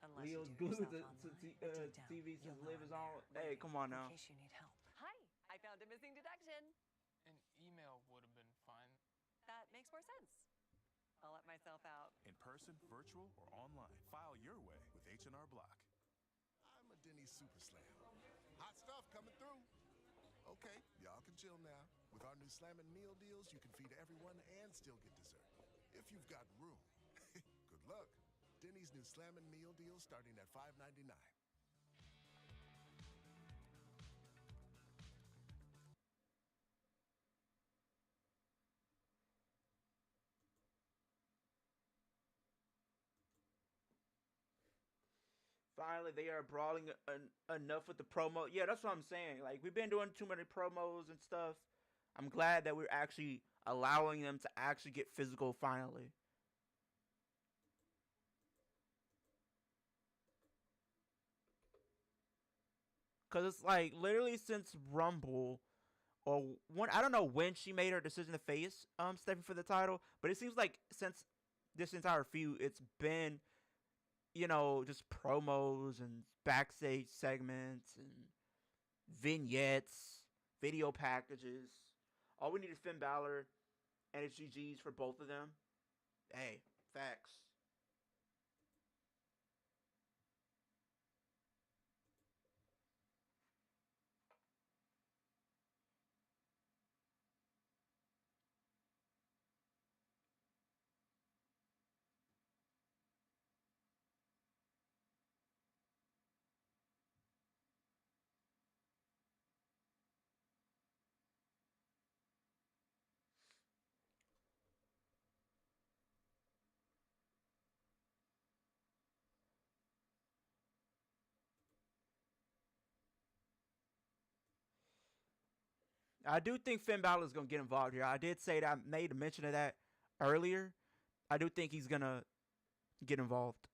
Speaker 15: Unless
Speaker 1: Leo's
Speaker 15: you do
Speaker 1: glued
Speaker 15: yourself
Speaker 1: to
Speaker 15: online. Deep down,
Speaker 1: TV
Speaker 15: you'll
Speaker 1: since
Speaker 15: know
Speaker 1: Liv is
Speaker 15: I'm
Speaker 1: on.
Speaker 15: there,
Speaker 1: Hey, come on now.
Speaker 15: in case you need help. Hi, I found a missing detection.
Speaker 16: An email would have been fine.
Speaker 15: That makes more sense. I'll let myself out.
Speaker 11: In person, virtual, or online, file your way with H&R Block.
Speaker 17: I'm a Denny's Super Slam. Hot stuff coming through. Okay, y'all can chill now. With our new Slammin' Meal Deals, you can feed everyone and still get dessert. If you've got room. Good luck. Denny's new Slammin' Meal Deals starting at $5.99.
Speaker 1: Finally, they are brawling enough with the promo. Yeah, that's what I'm saying. Like, we've been doing too many promos and stuff. I'm glad that we're actually allowing them to actually get physical finally. Because it's like, literally since Rumble, or one, I don't know when she made her decision to face Stephanie for the title, but it seems like since this entire feud, it's been, you know, just promos and backstage segments and vignettes, video packages. All we need is Finn Balor and it's GG's for both of them. Hey, facts. I do think Finn Balor is going to get involved here. I did say that. I made a mention of that earlier. I do think he's going to get involved.